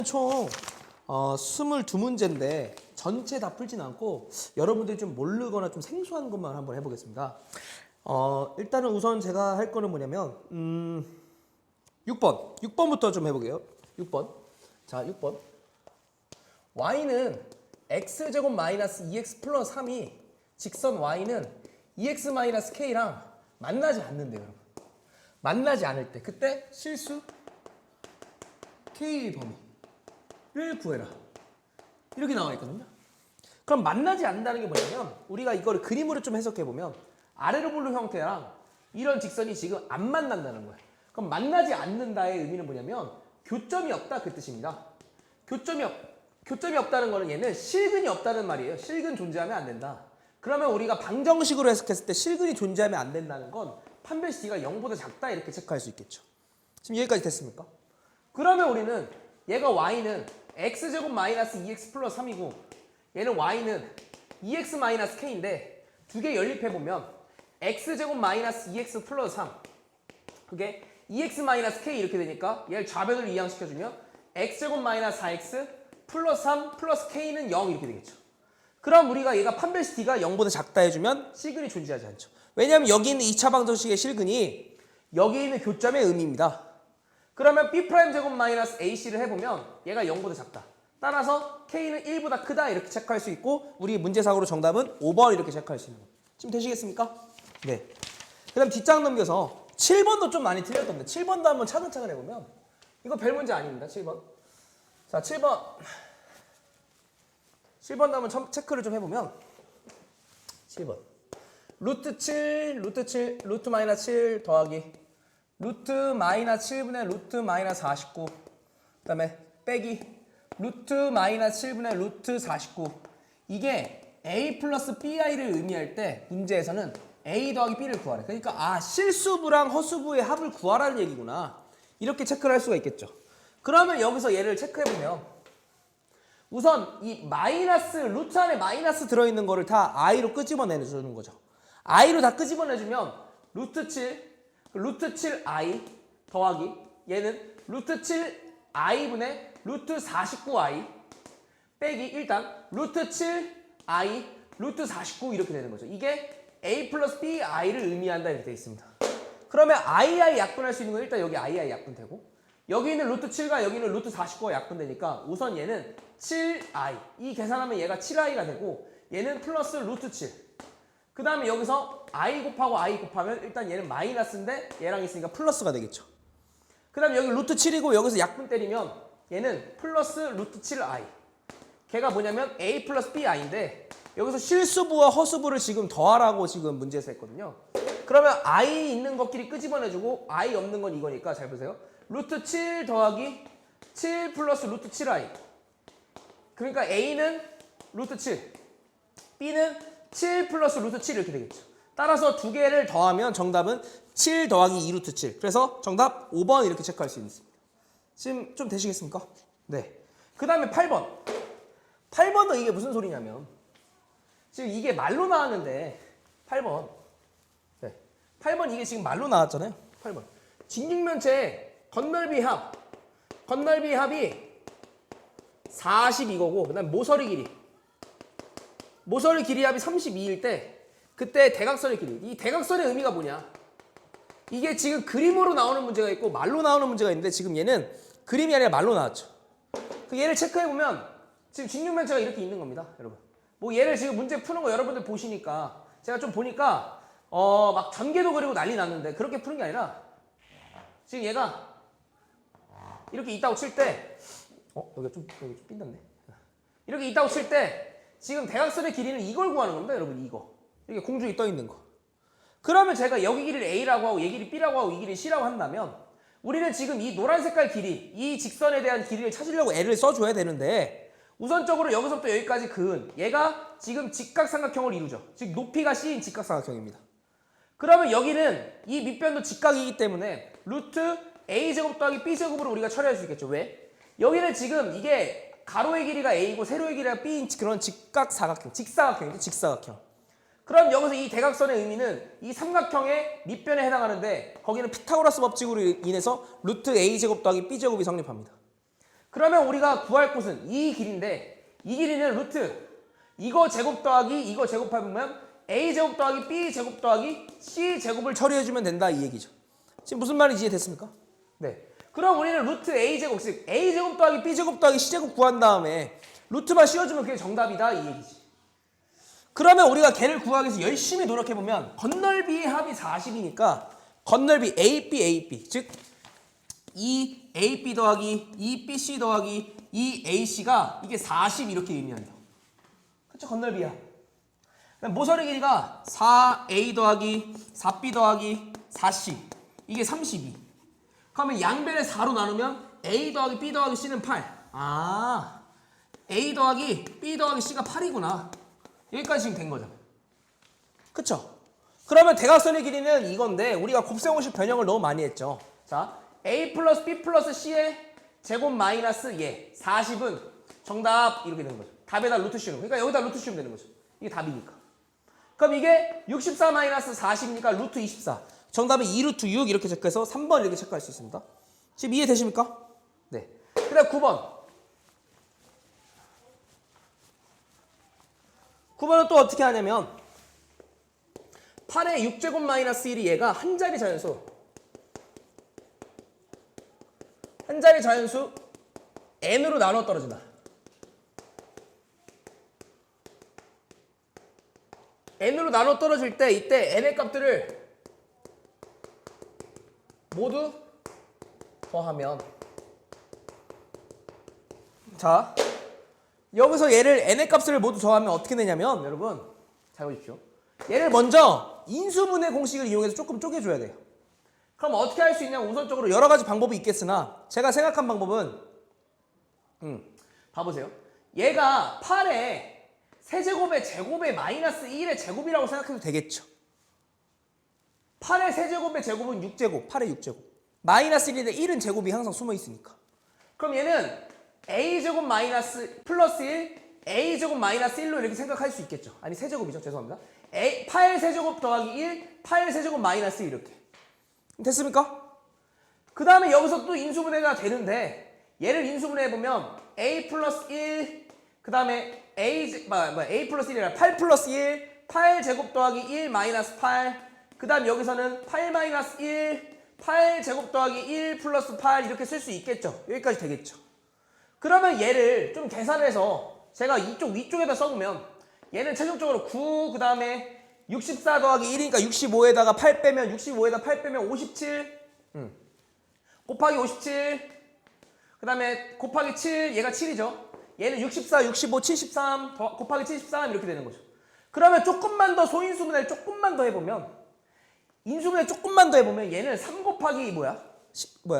총 22문제인데 전체 다 풀진 않고 여러분들이 좀 모르거나 좀 생소한 것만 한번 해보겠습니다. 일단은 우선 제가 할 거는 뭐냐면 6번부터 좀 해보게요. 6번. 자, 6번. y는 x제곱 마이너스 2x 플러스 3이 직선 y는 2x 마이너스 k랑 만나지 않는데요, 여러분. 만나지 않을 때 그때 실수 k 범위를 구해라. 이렇게 나와 있거든요. 그럼 만나지 않는다는 게 뭐냐면 우리가 이거를 그림으로 좀 해석해 보면 아래로 볼로 형태랑 이런 직선이 지금 안 만난다는 거예요. 그럼 만나지 않는다의 의미는 뭐냐면 교점이 없다 그 뜻입니다. 교점이 없다는 거는 얘는 실근이 없다는 말이에요. 실근 존재하면 안 된다. 그러면 우리가 방정식으로 해석했을 때 실근이 존재하면 안 된다는 건 판별시 D가 0보다 작다 이렇게 체크할 수 있겠죠. 지금 여기까지 됐습니까? 그러면 우리는 얘가 y는 x제곱 마이너스 2x 플러스 3이고 얘는 y는 2x 마이너스 k인데 두 개 연립해보면 x제곱 마이너스 2x 플러스 3 그게 2x 마이너스 k 이렇게 되니까 얘를 좌변으로 이항시켜주면 x제곱 마이너스 4x 플러스 3 플러스 k는 0 이렇게 되겠죠. 그럼 우리가 얘가 판별시 D가 0보다 작다 해주면 실근이 존재하지 않죠. 왜냐하면 여기 있는 2차 방정식의 실근이 여기 있는 교점의 의미입니다. 그러면 B'제곱 마이너스 AC를 해보면 얘가 0보다 작다. 따라서 K는 1보다 크다 이렇게 체크할 수 있고 우리 문제상으로 정답은 5번 이렇게 체크할 수 있는 거예요. 지금 되시겠습니까? 네. 그 다음 뒷장 넘겨서 7번도 좀 많이 틀렸던데 7번도 한번 차근차근 해보면 이거 별 문제 아닙니다. 7번. 자, 7번도 한번 체크를 좀 해보면 7번. 루트 7, 루트 마이너스 7 더하기 루트 마이너스 7분의 루트 마이너스 49 그 다음에 빼기 루트 마이너스 7분의 루트 49 이게 a 플러스 bi를 의미할 때 문제에서는 a 더하기 b를 구하래. 그러니까 실수부랑 허수부의 합을 구하라는 얘기구나. 이렇게 체크를 할 수가 있겠죠. 그러면 여기서 얘를 체크해보면 우선 이 마이너스 루트 안에 마이너스 들어있는 거를 다 i로 끄집어내주는 거죠. i로 다 끄집어내주면 루트 7i 더하기 얘는 루트 7i분의 루트 49i 빼기 일단 루트 7i 루트 49 이렇게 되는 거죠. 이게 a 플러스 bi를 의미한다 이렇게 되어 있습니다. 그러면 i 약분할 수 있는 건 일단 여기 i 약분되고 여기 있는 루트 7과 여기 있는 루트 49가 약분되니까 우선 얘는 7i 이 계산하면 얘가 7i가 되고 얘는 플러스 루트 7 그 다음에 여기서 i 곱하고 i 곱하면 일단 얘는 마이너스인데 얘랑 있으니까 플러스가 되겠죠. 그 다음에 여기 루트 7이고 여기서 약분 때리면 얘는 플러스 루트 7i 걔가 뭐냐면 a 플러스 bi인데 여기서 실수부와 허수부를 지금 더하라고 지금 문제에서 했거든요. 그러면 i 있는 것끼리 끄집어내주고 i 없는 건 이거니까 잘 보세요. 루트 7 더하기 7 플러스 루트 7i 그러니까 a는 루트 7 b는 7 플러스 루트 7 이렇게 되겠죠. 따라서 두 개를 더하면 정답은 7 더하기 2 루트 7 그래서 정답 5번 이렇게 체크할 수 있습니다. 지금 좀 되시겠습니까? 네. 그 다음에 8번은 이게 무슨 소리냐면 지금 이게 말로 나왔는데 8번 네. 8번 이게 지금 말로 나왔잖아요. 8번 직육면체 건널비 합이 40 이거고 그 다음에 모서리 길이 합이 32일 때 그때 대각선의 길이 이 대각선의 의미가 뭐냐 이게 지금 그림으로 나오는 문제가 있고 말로 나오는 문제가 있는데 지금 얘는 그림이 아니라 말로 나왔죠. 그 얘를 체크해보면 지금 직육면체가 이렇게 있는 겁니다. 여러분 뭐 얘를 지금 문제 푸는 거 여러분들 보시니까 제가 좀 보니까 막 전개도 그리고 난리 났는데 그렇게 푸는 게 아니라 지금 얘가 이렇게 있다고 칠 때 여기 좀 삔단네. 이렇게 있다고 칠 때 지금 대각선의 길이는 이걸 구하는 겁니다. 여러분 이거 이렇게 공중에 떠 있는 거. 그러면 제가 여기 길이를 A라고 하고 얘 길이 B라고 하고 이 길이 C라고 한다면 우리는 지금 이 노란 색깔 길이 이 직선에 대한 길이를 찾으려고 L을 써줘야 되는데 우선적으로 여기서부터 여기까지 그은 얘가 지금 직각삼각형을 이루죠. 즉 높이가 C인 직각삼각형입니다. 그러면 여기는 이 밑변도 직각이기 때문에 루트 A제곱 더하기 B제곱으로 우리가 처리할 수 있겠죠. 왜? 여기는 지금 이게 가로의 길이가 A고 세로의 길이가 B인 그런 직사각형이죠. 직사각형. 그럼 여기서 이 대각선의 의미는 이 삼각형의 밑변에 해당하는데 거기는 피타고라스 법칙으로 인해서 루트 A제곱 더하기 B제곱이 성립합니다. 그러면 우리가 구할 곳은 이 길인데 이 길이는 루트 이거 제곱 더하기 이거 제곱해보면 a제곱 더하기 b제곱 더하기 c제곱을 처리해주면 된다 이 얘기죠. 지금 무슨 말인지 이해됐습니까? 네. 그럼 우리는 루트 a제곱 즉 a제곱 더하기 b제곱 더하기 c제곱 구한 다음에 루트만 씌워주면 그게 정답이다 이 얘기지. 그러면 우리가 걔를 구하기 위해서 열심히 노력해보면 건널비의 합이 40이니까 건널비 AB 즉 2AB 더하기 2BC 더하기 2AC가 이게 40 이렇게 의미한다. 그쵸? 건널비야. 모서리 길이가 4A 더하기 4B 더하기 4C 이게 32. 그러면 양변을 4로 나누면 A 더하기 B 더하기 C는 8. 아, A 더하기 B 더하기 C가 8이구나. 여기까지 지금 된 거죠. 그쵸? 그러면 대각선의 길이는 이건데 우리가 곱셈공식 변형을 너무 많이 했죠. 자, A 플러스 B 플러스 C의 제곱 마이너스 얘 40은 정답 이렇게 되는 거죠. 답에다 루트 씌우는 거. 그러니까 여기다 루트 씌우면 되는 거죠. 이게 답이니까. 그럼 이게 64 마이너스 40이니까 루트 24. 정답은 2루트 6 이렇게 체크해서 3번 이렇게 체크할 수 있습니다. 지금 이해되십니까? 네. 그 다음 9번. 9번은 또 어떻게 하냐면 8의 6제곱 마이너스 1이 얘가 한 자리 자연수 n으로 나눠 떨어진다. n으로 나눠 떨어질 때 이때 n의 값들을 모두 더하면 자 여기서 얘를 n의 값을 모두 더하면 어떻게 되냐면 여러분 잘 보십시오. 얘를 먼저 인수분해 공식을 이용해서 조금 쪼개줘야 돼요. 그럼 어떻게 할 수 있냐면 우선적으로 여러 가지 방법이 있겠으나 제가 생각한 방법은 봐보세요. 얘가 8의 세제곱의 제곱의 마이너스 1의 제곱이라고 생각해도 되겠죠. 8의 세제곱의 제곱은 6제곱, 8의 6제곱. 마이너스 1인데 1은 제곱이 항상 숨어 있으니까. 그럼 얘는 a제곱 마이너스 플러스 1, a제곱 마이너스 1로 이렇게 생각할 수 있겠죠. 아니 세제곱이죠. 죄송합니다. 8 세제곱 더하기 1, 8 세제곱 마이너스 1 이렇게. 됐습니까? 그 다음에 여기서 또 인수분해가 되는데 얘를 인수분해해보면 a 플러스 1, 그 다음에 a 플러스 1이라 8 플러스 1, 8 제곱 더하기 1 마이너스 8, 그 다음 여기서는 8 마이너스 1, 8 제곱 더하기 1 플러스 8 이렇게 쓸 수 있겠죠. 여기까지 되겠죠. 그러면 얘를 좀 계산해서 제가 이쪽 위쪽에다 써보면 얘는 최종적으로 9, 그 다음에 64 더하기 1이니까 65에다가 8 빼면 65에다 8 빼면 57 곱하기 57 그 다음에 곱하기 7 얘가 7이죠. 얘는 64, 65, 73 곱하기 73 이렇게 되는 거죠. 그러면 조금만 더 소인수분해를 조금만 더 해보면 인수분해 조금만 더 해보면 얘는 3 곱하기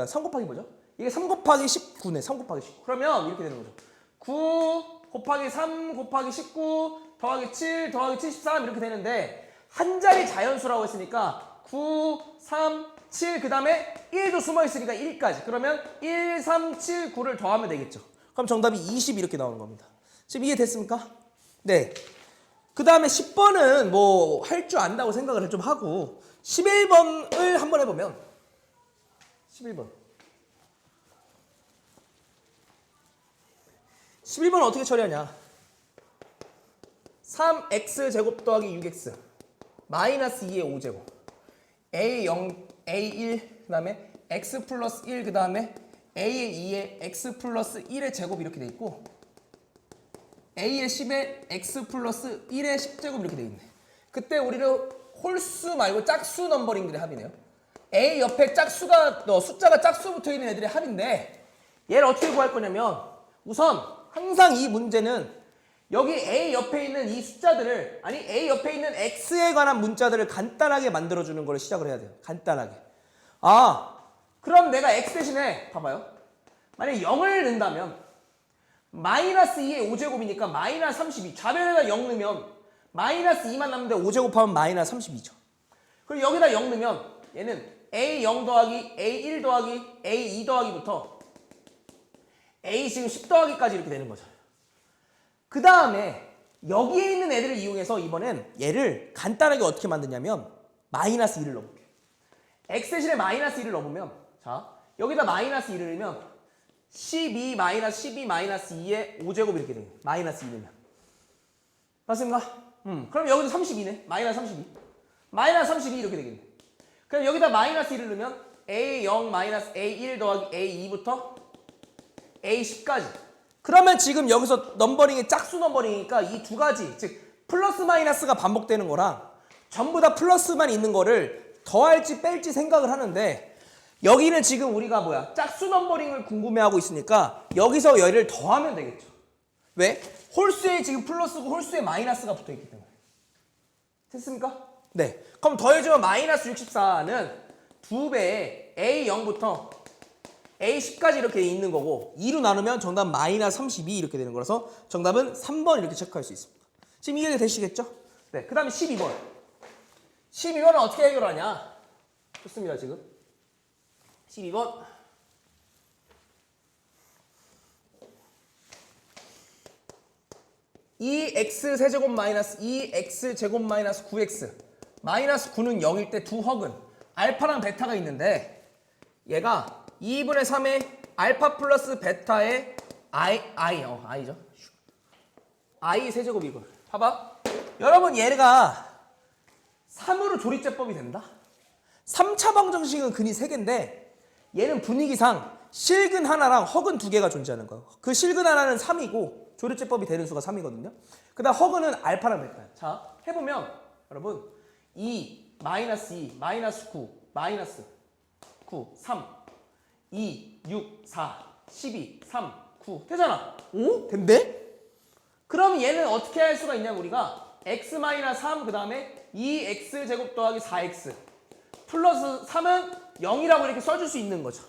3 곱하기 뭐죠? 이게 3 곱하기 19네. 3 곱하기 19 그러면 이렇게 되는 거죠. 9 곱하기 3 곱하기 19 더하기 7 더하기 73 이렇게 되는데 한 자리 자연수라고 했으니까 9, 3, 7 그 다음에 1도 숨어있으니까 1까지 그러면 1, 3, 7, 9를 더하면 되겠죠. 그럼 정답이 20 이렇게 나오는 겁니다. 지금 이해됐습니까? 네. 그 다음에 10번은 뭐 할 줄 안다고 생각을 좀 하고 11번을 한번 해보면 11번은 어떻게 처리하냐. 3x 제곱 더하기 6x 마이너스 2의 5제곱 a0, a1 그 다음에 x 플러스 1 그 다음에 a의 2의 x 플러스 1의 제곱 이렇게 돼 있고 a의 10의 x 플러스 1의 10제곱 이렇게 돼 있네. 그때 우리는 홀수 말고 짝수 넘버링들의 합이네요. a 옆에 숫자가 짝수 붙어 있는 애들의 합인데 얘를 어떻게 구할 거냐면 우선 항상 이 문제는 여기 A 옆에 있는 이 숫자들을 아니 A 옆에 있는 X에 관한 문자들을 간단하게 만들어주는 걸 시작을 해야 돼요. 간단하게. 그럼 내가 X 대신에 봐봐요. 만약에 0을 넣는다면 마이너스 2의 5제곱이니까 마이너스 32 좌변에다 0 넣으면 마이너스 2만 남는데 5제곱하면 마이너스 32죠. 그리고 여기다 0 넣으면 얘는 A0 더하기 A1 더하기 A2 더하기부터 A 지금 10 더하기까지 이렇게 되는 거죠. 그 다음에 여기에 있는 애들을 이용해서 이번엔 얘를 간단하게 어떻게 만드냐면 마이너스 2를 넣어볼게요. x 대신에 마이너스 2를 넣어보면 자 여기다 마이너스 2를 넣으면 12 마이너스 12 마이너스 2의 5제곱 이렇게 되네. 마이너스 2 넣으면. 맞습니까? 그럼 여기도 32네. 마이너스 32. 마이너스 32 이렇게 되겠네. 그럼 여기다 마이너스 1을 넣으면 A0 마이너스 A1 더하기 A2부터 A10까지. 그러면 지금 여기서 넘버링이 짝수 넘버링이니까 이 두 가지, 즉 플러스 마이너스가 반복되는 거랑 전부 다 플러스만 있는 거를 더할지 뺄지 생각을 하는데, 여기는 지금 우리가 뭐야? 짝수 넘버링을 궁금해하고 있으니까 여기서 얘를 더하면 되겠죠. 왜? 홀수에 지금 플러스고 홀수에 마이너스가 붙어있기 때문에. 됐습니까? 네. 그럼 더해주면 마이너스 64는 2배에 A0부터 A10까지 이렇게 있는 거고, 2로 나누면 정답 마이너스 32 이렇게 되는 거라서 정답은 3번 이렇게 체크할 수 있습니다. 지금 이해가 되시겠죠? 네. 그 다음에 12번. 12번은 어떻게 해결하냐? 좋습니다, 지금. 12번. 이 x 세제곱 마이너스 2x 제곱 마이너스 9x 마이너스 9는 0일 때 두 헉은 알파랑 베타가 있는데, 얘가 2분의 3의 알파 플러스 베타의 i죠. i 세제곱 이걸. 봐봐. 여러분 얘가 3으로 조립제법이 된다? 3차 방정식은 근이 3개인데 얘는 분위기상 실근 하나랑 헉은 2개가 존재하는 거예요. 그 실근 하나는 3이고 조립제법이 되는 수가 3이거든요. 그 다음 헉은 알파랑 베타예요. 자, 해보면 여러분 2, 마이너스 2, 마이너스 9, 마이너스 9, 3, 2, 6, 4, 12, 3, 9 되잖아. 오? 된대? 그럼 얘는 어떻게 할 수가 있냐면 우리가 x 마이너스 3 그 다음에 2x 제곱 더하기 4x 플러스 3은 0이라고 이렇게 써줄 수 있는 거죠.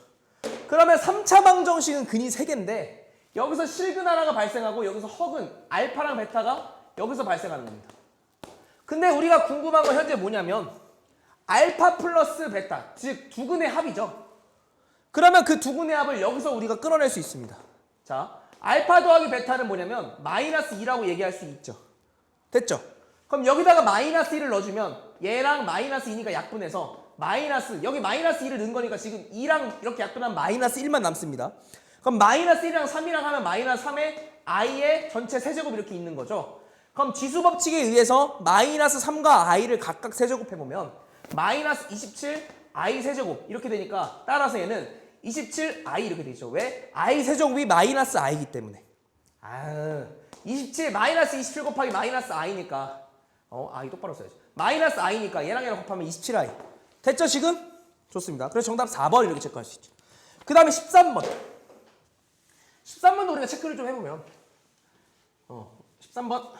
그러면 3차 방정식은 근이 3개인데 여기서 실근 하나가 발생하고 여기서 헉은 알파랑 베타가 여기서 발생하는 겁니다. 근데 우리가 궁금한 건 현재 뭐냐면 알파 플러스 베타, 즉 두근의 합이죠. 그러면 그 두근의 합을 여기서 우리가 끌어낼 수 있습니다. 자, 알파 더하기 베타는 뭐냐면 마이너스 2라고 얘기할 수 있죠. 됐죠? 그럼 여기다가 마이너스 1을 넣어주면 얘랑 마이너스 2니까 약분해서 마이너스, 여기 마이너스 2를 넣은 거니까 지금 2랑 이렇게 약분하면 마이너스 1만 남습니다. 그럼 마이너스 1이랑 3이랑 하면 마이너스 3의 i의 전체 세제곱 이렇게 있는 거죠. 그럼 지수법칙에 의해서 마이너스 3과 i를 각각 세제곱해보면 마이너스 27 i 세제곱 이렇게 되니까 따라서 얘는 27 i 이렇게 되죠. 왜? i 세제곱이 마이너스 i이기 때문에. 27 마이너스 27 곱하기 마이너스 i니까 i 똑바로 써야지. 마이너스 i니까 얘랑 얘랑 곱하면 27i. 됐죠 지금? 좋습니다. 그래서 정답 4번 이렇게 체크할 수 있죠. 그 다음에 13번. 13번도 우리가 체크를 좀 해보면 13번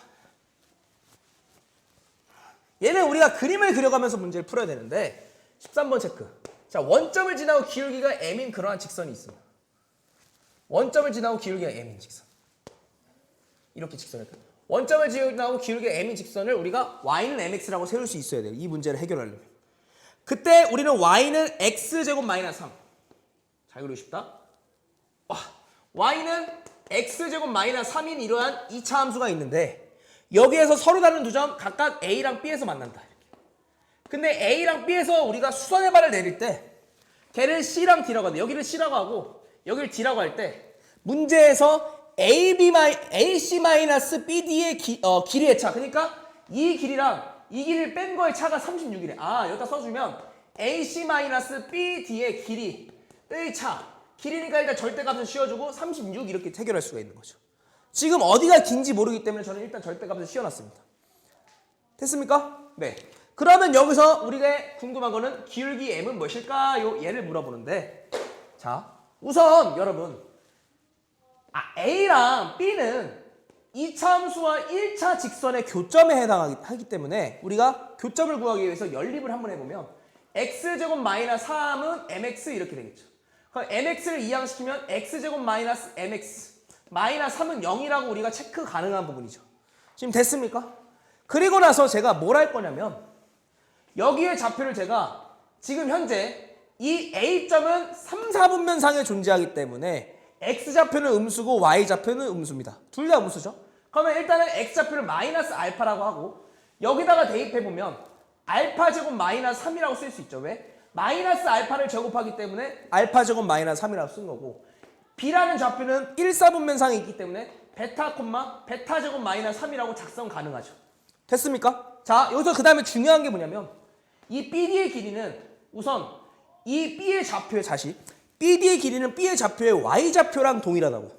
얘는 우리가 그림을 그려가면서 문제를 풀어야 되는데 13번 체크. 자, 원점을 지나고 기울기가 m인 그러한 직선이 있습니다. 원점을 지나고 기울기가 m인 직선. 이렇게 직선을 원점을 지나고 기울기가 m인 직선을 우리가 y는 mx라고 세울 수 있어야 돼요. 이 문제를 해결하려면. 그때 우리는 y는 x제곱 마이너스 3. 잘 그리고 싶다. y는 x제곱 마이너스 3인 이러한 2차 함수가 있는데 여기에서 서로 다른 두 점 각각 a랑 b에서 만난다. 근데 a랑 b에서 우리가 수선의 발을 내릴 때 걔를 c랑 d라고 하는데 여기를 c라고 하고 여기를 d라고 할 때 문제에서 ac-bd의 길이의 차, 그러니까 이 길이랑 이 길이를 뺀 거의 차가 36이래. 여기다 써주면 ac-bd의 길이의 차, 길이니까 일단 절대값을 씌워주고 36 이렇게 해결할 수가 있는 거죠. 지금 어디가 긴지 모르기 때문에 저는 일단 절대값을 씌워놨습니다. 됐습니까? 네. 그러면 여기서 우리가 궁금한 거는 기울기 m은 무엇일까요? 얘를 물어보는데, 자, 우선 여러분 A랑 B는 2차 함수와 1차 직선의 교점에 해당하기 때문에 우리가 교점을 구하기 위해서 연립을 한번 해보면 x제곱 마이너스 3은 mx 이렇게 되겠죠. 그럼 mx를 이항시키면 x제곱 마이너스 mx 마이너스 3은 0이라고 우리가 체크 가능한 부분이죠. 지금 됐습니까? 그리고 나서 제가 뭘 할 거냐면 여기에 좌표를 제가 지금 현재 이 A점은 3, 4분면상에 존재하기 때문에 X좌표는 음수고 Y좌표는 음수입니다. 둘 다 음수죠. 그러면 일단은 X좌표를 마이너스 알파라고 하고 여기다가 대입해보면 알파 제곱 마이너스 3이라고 쓸 수 있죠. 왜? 마이너스 알파를 제곱하기 때문에 알파 제곱 마이너스 3이라고 쓴 거고 B라는 좌표는 1, 4분면상에 있기 때문에 베타 콤마 베타 제곱 마이너스 3이라고 작성 가능하죠. 됐습니까? 자, 여기서 그 다음에 중요한 게 뭐냐면 이 BD의 길이는 우선 이 B의 좌표의 자식 BD의 길이는 B의 좌표의 Y좌표랑 동일하다고.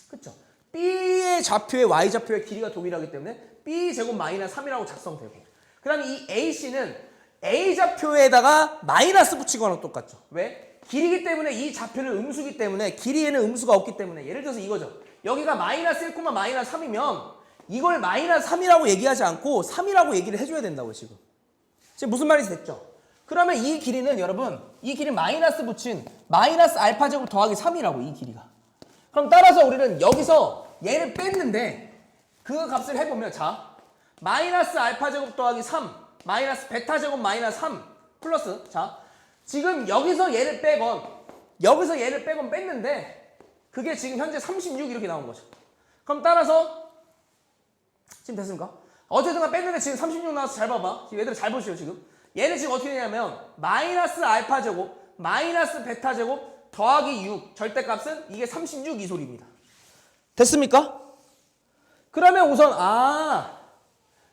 그쵸? B의 좌표의 Y좌표의 길이가 동일하기 때문에 B제곱 마이너스 3이라고 작성되고, 그 다음에 이 AC는 A좌표에다가 마이너스 붙이거나 똑같죠. 왜? 길이기 때문에 이 좌표는 음수기 때문에 길이에는 음수가 없기 때문에, 예를 들어서 이거죠. 여기가 마이너스 1, 마이너스 3이면 이걸 마이너스 3이라고 얘기하지 않고 3이라고 얘기를 해줘야 된다고요. 지금 무슨 말인지 됐죠? 그러면 이 길이는 여러분, 이 길이 마이너스 붙인 마이너스 알파 제곱 더하기 3이라고, 이 길이가. 그럼 따라서 우리는 여기서 얘를 뺐는데 그 값을 해보면, 자, 마이너스 알파 제곱 더하기 3 마이너스 베타 제곱 마이너스 3 플러스, 자, 지금 여기서 얘를 빼건 여기서 얘를 빼건 뺐는데 그게 지금 현재 36 이렇게 나온 거죠. 그럼 따라서 지금 됐습니까? 어쨌든 뺐는데 지금 36 나와서 잘 봐봐. 지금 얘들 잘 보시죠. 지금 얘는 지금 어떻게 되냐면 마이너스 알파 제곱 마이너스 베타 제곱 더하기 6 절대값은 이게 36 이 소리입니다. 됐습니까? 그러면 우선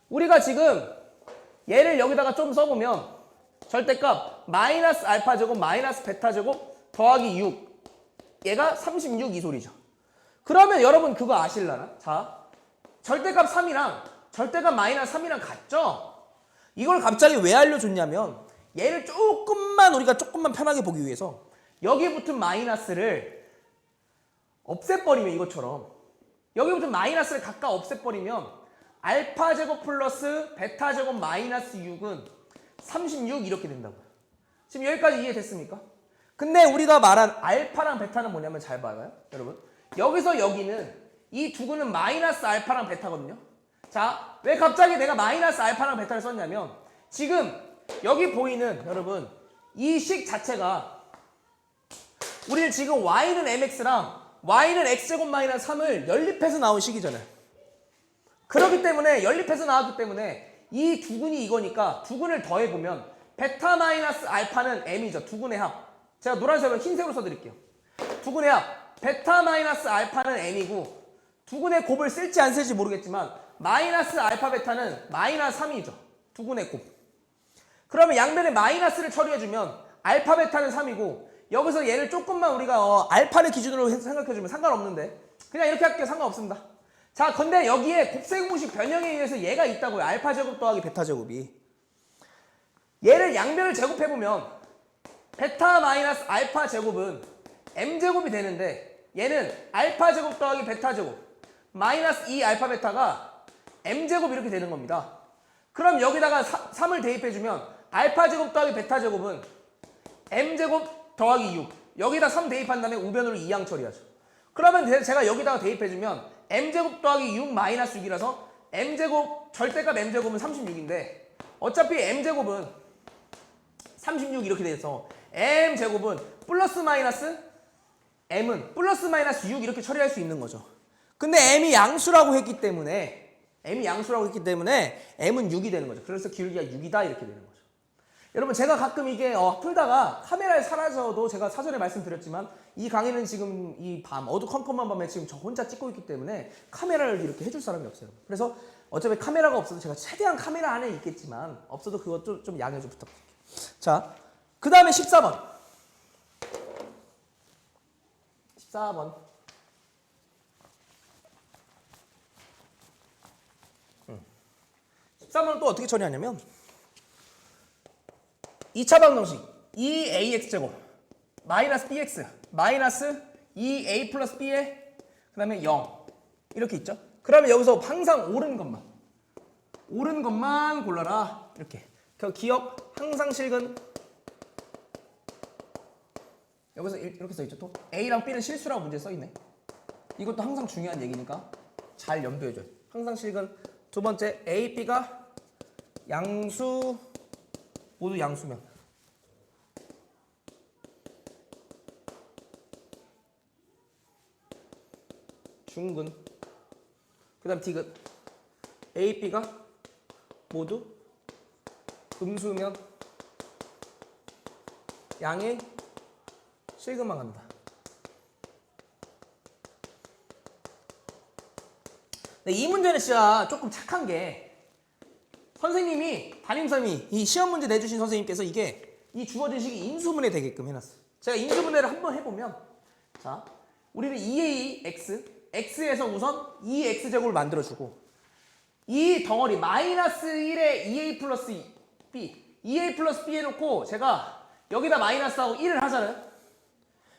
우리가 지금 얘를 여기다가 좀 써보면 절대값 마이너스 알파 제곱 마이너스 베타 제곱 더하기 6 얘가 36 이 소리죠. 그러면 여러분 그거 아실라나? 자, 절대값 3이랑 절대값 마이너스 3이랑 같죠? 이걸 갑자기 왜 알려줬냐면 얘를 우리가 조금만 편하게 보기 위해서 여기 붙은 마이너스를 없애버리면, 이것처럼 여기 붙은 마이너스를 각각 없애버리면 알파 제곱 플러스 베타 제곱 마이너스 6은 36 이렇게 된다고요. 지금 여기까지 이해됐습니까? 근데 우리가 말한 알파랑 베타는 뭐냐면, 잘 봐요 여러분, 여기서 여기는 이 두구는 마이너스 알파랑 베타거든요. 자, 왜 갑자기 내가 마이너스 알파랑 베타를 썼냐면, 지금 여기 보이는 여러분 이 식 자체가 우리는 지금 y는 mx랑 y는 x제곱 마이너스 3을 연립해서 나온 식이잖아요. 그렇기 때문에 연립해서 나왔기 때문에 이 두근이 이거니까 두근을 더해보면 베타 마이너스 알파는 m이죠. 두근의 합. 제가 노란색으로 흰색으로 써드릴게요. 두근의 합 베타 마이너스 알파는 m이고, 두근의 곱을 쓸지 안 쓸지 모르겠지만 마이너스 알파 베타는 마이너스 3이죠. 두근의 곱. 그러면 양변에 마이너스를 처리해주면 알파 베타는 3이고, 여기서 얘를 조금만 우리가 알파를 기준으로 생각해주면 상관없는데 그냥 이렇게 할게요. 상관없습니다. 자, 근데 여기에 곱셈공식 변형에 의해서 얘가 있다고요. 알파 제곱 더하기 베타 제곱이. 얘를 양변을 제곱해보면 베타 마이너스 알파 제곱은 m제곱이 되는데, 얘는 알파 제곱 더하기 베타 제곱 마이너스 2 알파 베타가 m제곱 이렇게 되는 겁니다. 그럼 여기다가 3을 대입해주면 알파 제곱 더하기 베타 제곱은 m제곱 더하기 6, 여기다 3 대입한 다음에 우변으로 2항 처리하죠. 그러면 제가 여기다가 대입해주면 m제곱 더하기 6 마이너스 6이라서 m제곱, 절대값 m제곱은 36인데 어차피 m제곱은 36 이렇게 돼서 m제곱은 플러스 마이너스 m은 플러스 마이너스 6 이렇게 처리할 수 있는 거죠. 근데 m이 양수라고 했기 때문에 m은 6이 되는 거죠. 그래서 기울기가 6이다 이렇게 되는 거죠. 여러분, 제가 가끔 이게 풀다가 카메라에 사라져도 제가 사전에 말씀드렸지만 이 강의는 지금 이 밤 어두컴컴한 밤에 지금 저 혼자 찍고 있기 때문에 카메라를 이렇게 해줄 사람이 없어요. 그래서 어차피 카메라가 없어도 제가 최대한 카메라 안에 있겠지만 없어도 그것도 좀 양해 좀 부탁드릴게요. 자, 그 다음에 14번 14번은 또 어떻게 처리하냐면 2차 방정식 2ax제곱 마이너스 bx 마이너스 2a 플러스 b에 그 다음에 0 이렇게 있죠. 그러면 여기서 항상 옳은 것만 골라라 이렇게. 기억 항상 실근 여기서 이렇게 써있죠. 또 a랑 b는 실수라고 문제에 써있네. 이것도 항상 중요한 얘기니까 잘 염두해줘요. 항상 실근. 두 번째 a, b가 양수 모두 양수면 중근. 그 다음 디귿 a, b가 모두 음수면 양의 실근만 간다. 근데 이 문제는 진짜 조금 착한 게 선생님이 담임선생님이 이 시험 문제 내주신 선생님께서 이게 이 주어진 식이 인수분해 되게끔 해놨어요. 제가 인수분해를 한번 해보면 자 우리는 2ax x에서 우선 2x제곱을 만들어주고 이 덩어리 마이너스 1에 2a 플러스 b 2a 플러스 b 해놓고 제가 여기다 마이너스하고 1을 하잖아요.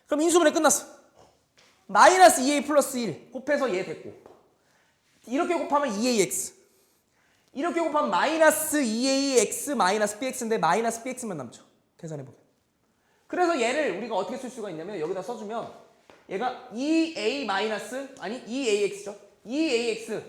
그럼 인수분해 끝났어. 마이너스 2a 플러스 1 곱해서 얘 됐고 이렇게 곱하면 2ax 이렇게 곱하면 마이너스 2ax 마이너스 bx인데 마이너스 bx만 남죠. 계산해보면. 그래서 얘를 우리가 어떻게 쓸 수가 있냐면 여기다 써주면 얘가 2a 마이너스 아니 2ax죠. 2ax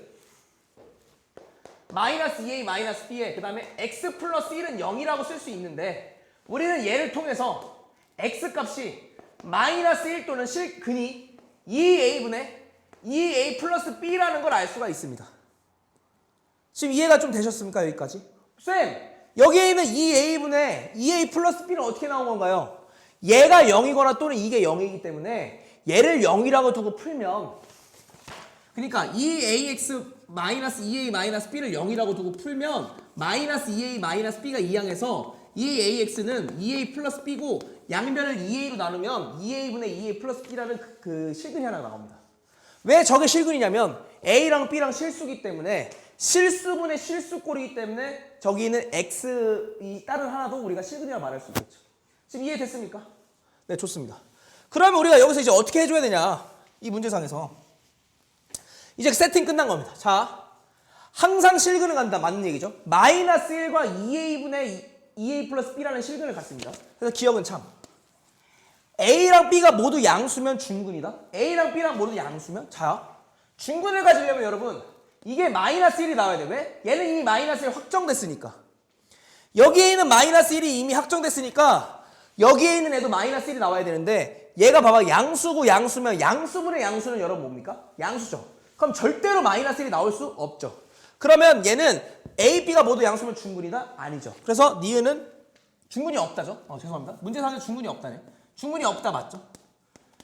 마이너스 2a 마이너스 b에 그 다음에 x 플러스 1은 0이라고 쓸 수 있는데 우리는 얘를 통해서 x 값이 마이너스 1 또는 실근이 2a분의 2a 플러스 b라는 걸 알 수가 있습니다. 지금 이해가 좀 되셨습니까? 여기까지? 쌤! 여기에 있는 2a분의 2a 플러스 b는 어떻게 나온 건가요? 얘가 0이거나 또는 이게 0이기 때문에 얘를 0이라고 두고 풀면 그러니까 2ax 마이너스 2a 마이너스 b를 0이라고 두고 풀면 마이너스 2a 마이너스 b가 2항해서 2ax는 2a 플러스 b고 양변을 2a로 나누면 2a분의 2a 플러스 b라는 그 실근이 하나 나옵니다. 왜 저게 실근이냐면 a랑 b랑 실수기 때문에 실수분의 실수꼴이기 때문에 저기 있는 x 이 다른 하나도 우리가 실근이라고 말할 수 있겠죠. 지금 이해됐습니까? 네, 좋습니다. 그러면 우리가 여기서 이제 어떻게 해줘야 되냐? 이 문제상에서 이제 세팅 끝난 겁니다. 자, 항상 실근을 간다. 맞는 얘기죠. 마이너스 1과 2a분의 2a 플러스 b라는 실근을 갖습니다. 그래서 기억은 참. a랑 b가 모두 양수면 중근이다. a랑 b랑 모두 양수면 자, 중근을 가지려면 여러분 이게 마이너스 1이 나와야 돼. 왜? 얘는 이미 마이너스 1 확정됐으니까. 여기에 있는 마이너스 1이 이미 확정됐으니까 여기에 있는 애도 마이너스 1이 나와야 되는데 얘가 봐봐 양수고 양수면 양수분의 양수는 여러분 뭡니까? 양수죠. 그럼 절대로 마이너스 1이 나올 수 없죠. 그러면 얘는 A, B가 모두 양수면 중근이다? 아니죠. 그래서 니은은 중근이 없다죠. 죄송합니다. 문제상에서 중근이 없다네. 중근이 없다 맞죠?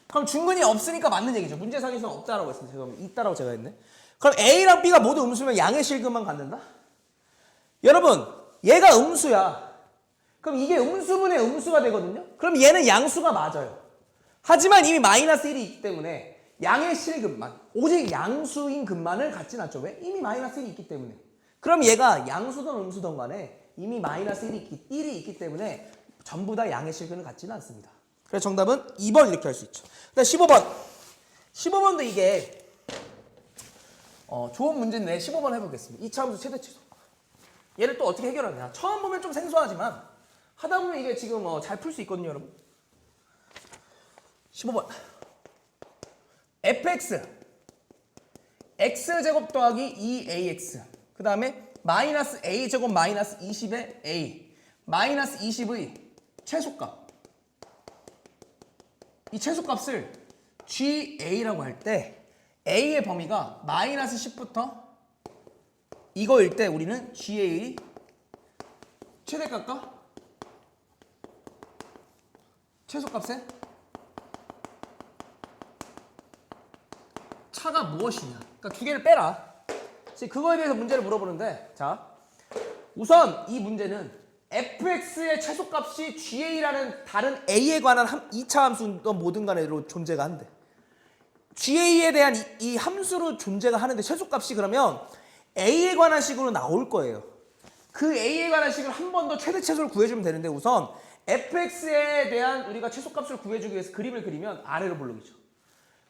그럼 중근이 없으니까 맞는 얘기죠. 문제상에서는 없다라고 했습니다. 죄송합니다. 있다라고 제가 했네. 그럼 A랑 B가 모두 음수면 양의 실근만 갖는다? 여러분 얘가 음수야. 그럼 이게 음수분의 음수가 되거든요. 그럼 얘는 양수가 맞아요. 하지만 이미 마이너스 1이 있기 때문에 양의 실근만 오직 양수인 근만을 갖진 않죠. 왜? 이미 마이너스 1이 있기 때문에. 그럼 얘가 양수든 음수든 간에 이미 마이너스 1이 있기 때문에 전부 다 양의 실근을 갖지는 않습니다. 그래서 정답은 2번 이렇게 할 수 있죠. 그다음 15번. 15번도 이게 좋은 문제인데 15번 해보겠습니다. 2차 함수 최대 치수. 얘를 또 어떻게 해결하냐. 처음 보면 좀 생소하지만 하다 보면 이게 지금 잘 풀 수 있거든요, 여러분. 15번. fx x제곱 더하기 2ax 그 다음에 마이너스 a제곱 마이너스 20의 a 마이너스 20의 최소값 이 최소값을 GA라고 할 때 A의 범위가 마이너스 10부터 이거일 때 우리는 GA의 최대값과 최소값의 차가 무엇이냐. 그러니까 두 개를 빼라. 그거에 대해서 문제를 물어보는데 자 우선 이 문제는 fx의 최소값이 GA라는 다른 A에 관한 2차 함수든 뭐든 간에로 존재가 한대. GA에 대한 이 함수로 존재가 하는데 최소값이 그러면 A에 관한 식으로 나올 거예요. 그 A에 관한 식을 한 번 더 최대 최소를 구해주면 되는데 우선 fx에 대한 우리가 최소값을 구해주기 위해서 그림을 그리면 아래로 볼록이죠.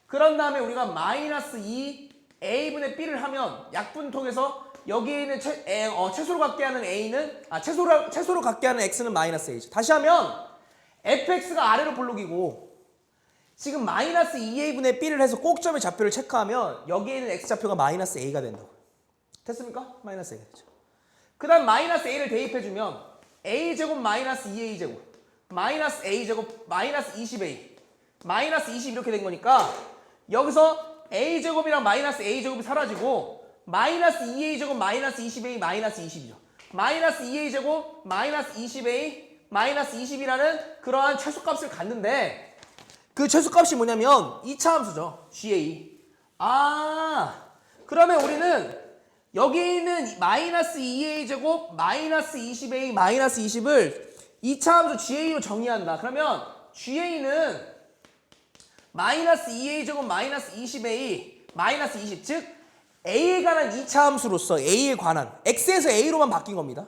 그런 다음에 우리가 마이너스 2 a분의 b를 하면 약분통해서 여기에 있는 최소로 갖게 하는 a는 최소로 갖게 하는 x는 마이너스 a죠. 다시 하면 fx가 아래로 볼록이고 지금 마이너스 2a분의 b를 해서 꼭점의 좌표를 체크하면 여기에 있는 x좌표가 마이너스 a가 된다고. 됐습니까? 마이너스 a가 되죠. 그 다음 마이너스 a를 대입해주면 a제곱 마이너스 2a제곱 마이너스 a제곱 마이너스 20a 마이너스 20 이렇게 된 거니까 여기서 a제곱이랑 마이너스 a제곱이 사라지고 마이너스 2a제곱 마이너스 20a 마이너스 20이죠. 마이너스 2a제곱 마이너스 20a 마이너스 20이라는 그러한 최소값을 갖는데 그 최소값이 뭐냐면 2차 함수죠. GA. 그러면 우리는 여기 있는 마이너스 2a 제곱 마이너스 20a 마이너스 20을 2차 함수 GA로 정의한다. 그러면 GA는 마이너스 2a 제곱 마이너스 20a 마이너스 20, 즉 a에 관한 2차 함수로서 a에 관한 x에서 a로만 바뀐 겁니다.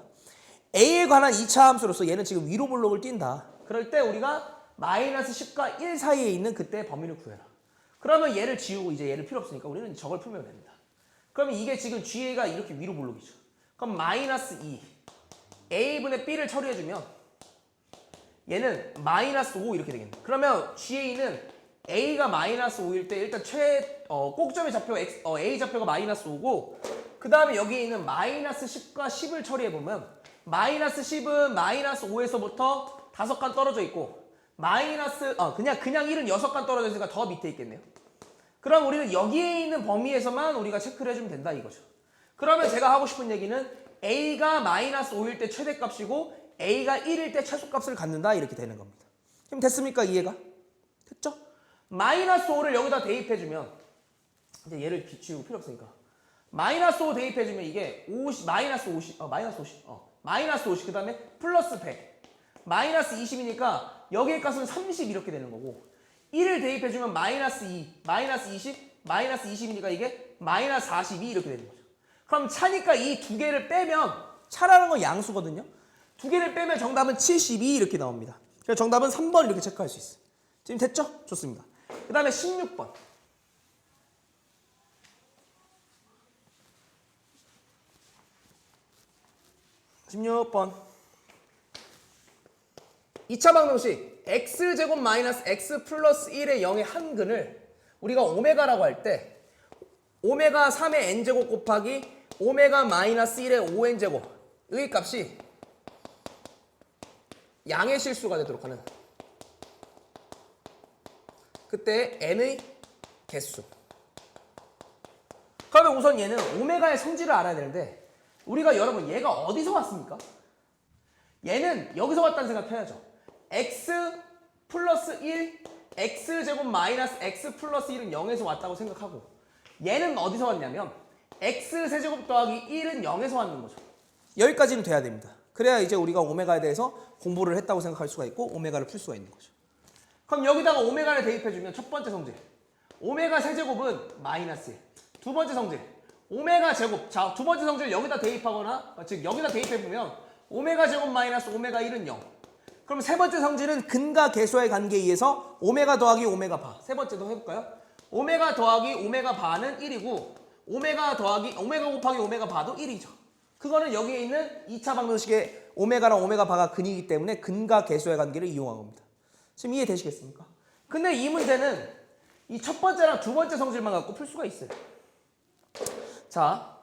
a에 관한 2차 함수로서 얘는 지금 위로 블록을 띈다. 그럴 때 우리가 마이너스 10과 1 사이에 있는 그때의 범위를 구해라. 그러면 얘를 지우고 이제 얘를 필요 없으니까 우리는 저걸 풀면 됩니다. 그러면 이게 지금 GA가 이렇게 위로 블록이죠. 그럼 마이너스 2 a분의 b를 처리해주면 얘는 마이너스 5 이렇게 되겠네. 그러면 GA는 a가 마이너스 5일 때 일단 꼭점의 좌표 a 좌표가 마이너스 5고 그 다음에 여기에 있는 마이너스 10과 10을 처리해보면 마이너스 10은 마이너스 5에서부터 5칸 떨어져 있고 마이너스 그냥 1은 6칸 떨어져 있으니까 더 밑에 있겠네요. 그럼 우리는 여기에 있는 범위에서만 우리가 체크를 해주면 된다 이거죠. 그러면 제가 하고 싶은 얘기는 a가 마이너스 5일 때 최대값이고 a가 1일 때 최소값을 갖는다 이렇게 되는 겁니다. 그럼 됐습니까? 이해가? 됐죠? 마이너스 5를 여기다 대입해주면 이제 얘를 지우고 필요 없으니까 마이너스 5 대입해주면 이게 50, 마이너스 50 그 다음에 플러스 100 마이너스 20이니까 여기의 값은 30 이렇게 되는 거고 1을 대입해주면 마이너스 2 마이너스 20 마이너스 20이니까 이게 마이너스 42 이렇게 되는 거죠. 그럼 차니까 이 두 개를 빼면 차라는 건 양수거든요. 두 개를 빼면 정답은 72 이렇게 나옵니다. 그래서 정답은 3번 이렇게 체크할 수 있어요. 지금 됐죠? 좋습니다. 그 다음에 16번. 16번. 2차 방정식 x제곱 마이너스 x 플러스 1의 0의 한근을 우리가 오메가라고 할 때 오메가 3의 n제곱 곱하기 오메가 마이너스 1의 5n제곱의 값이 양의 실수가 되도록 하는 그때 n의 개수. 그러면 우선 얘는 오메가의 성질을 알아야 되는데 우리가 여러분 얘가 어디서 왔습니까? 얘는 여기서 왔다는 생각해야죠. x 플러스 1 x제곱 마이너스 x 플러스 1은 0에서 왔다고 생각하고 얘는 어디서 왔냐면 x 세제곱 더하기 1은 0에서 왔는 거죠. 여기까지는 돼야 됩니다. 그래야 이제 우리가 오메가에 대해서 공부를 했다고 생각할 수가 있고 오메가를 풀 수가 있는 거죠. 그럼 여기다가 오메가를 대입해주면 첫 번째 성질 오메가 세제곱은 마이너스 1. 두 번째 성질 오메가 제곱. 자, 두 번째 성질 여기다 대입하거나 즉 여기다 대입해보면 오메가 제곱 마이너스 오메가 1은 0. 그럼 세 번째 성질은 근과 계수와의 관계에 의해서 오메가 더하기 오메가 바. 세 번째도 해볼까요? 오메가 더하기 오메가 바는 1이고 오메가 곱하기 오메가 바도 1이죠. 그거는 여기에 있는 2차 방정식의 오메가랑 오메가 바가 근이기 때문에 근과 계수와의 관계를 이용한 겁니다. 지금 이해되시겠습니까? 근데 이 문제는 이 첫 번째랑 두 번째 성질만 갖고 풀 수가 있어요. 자,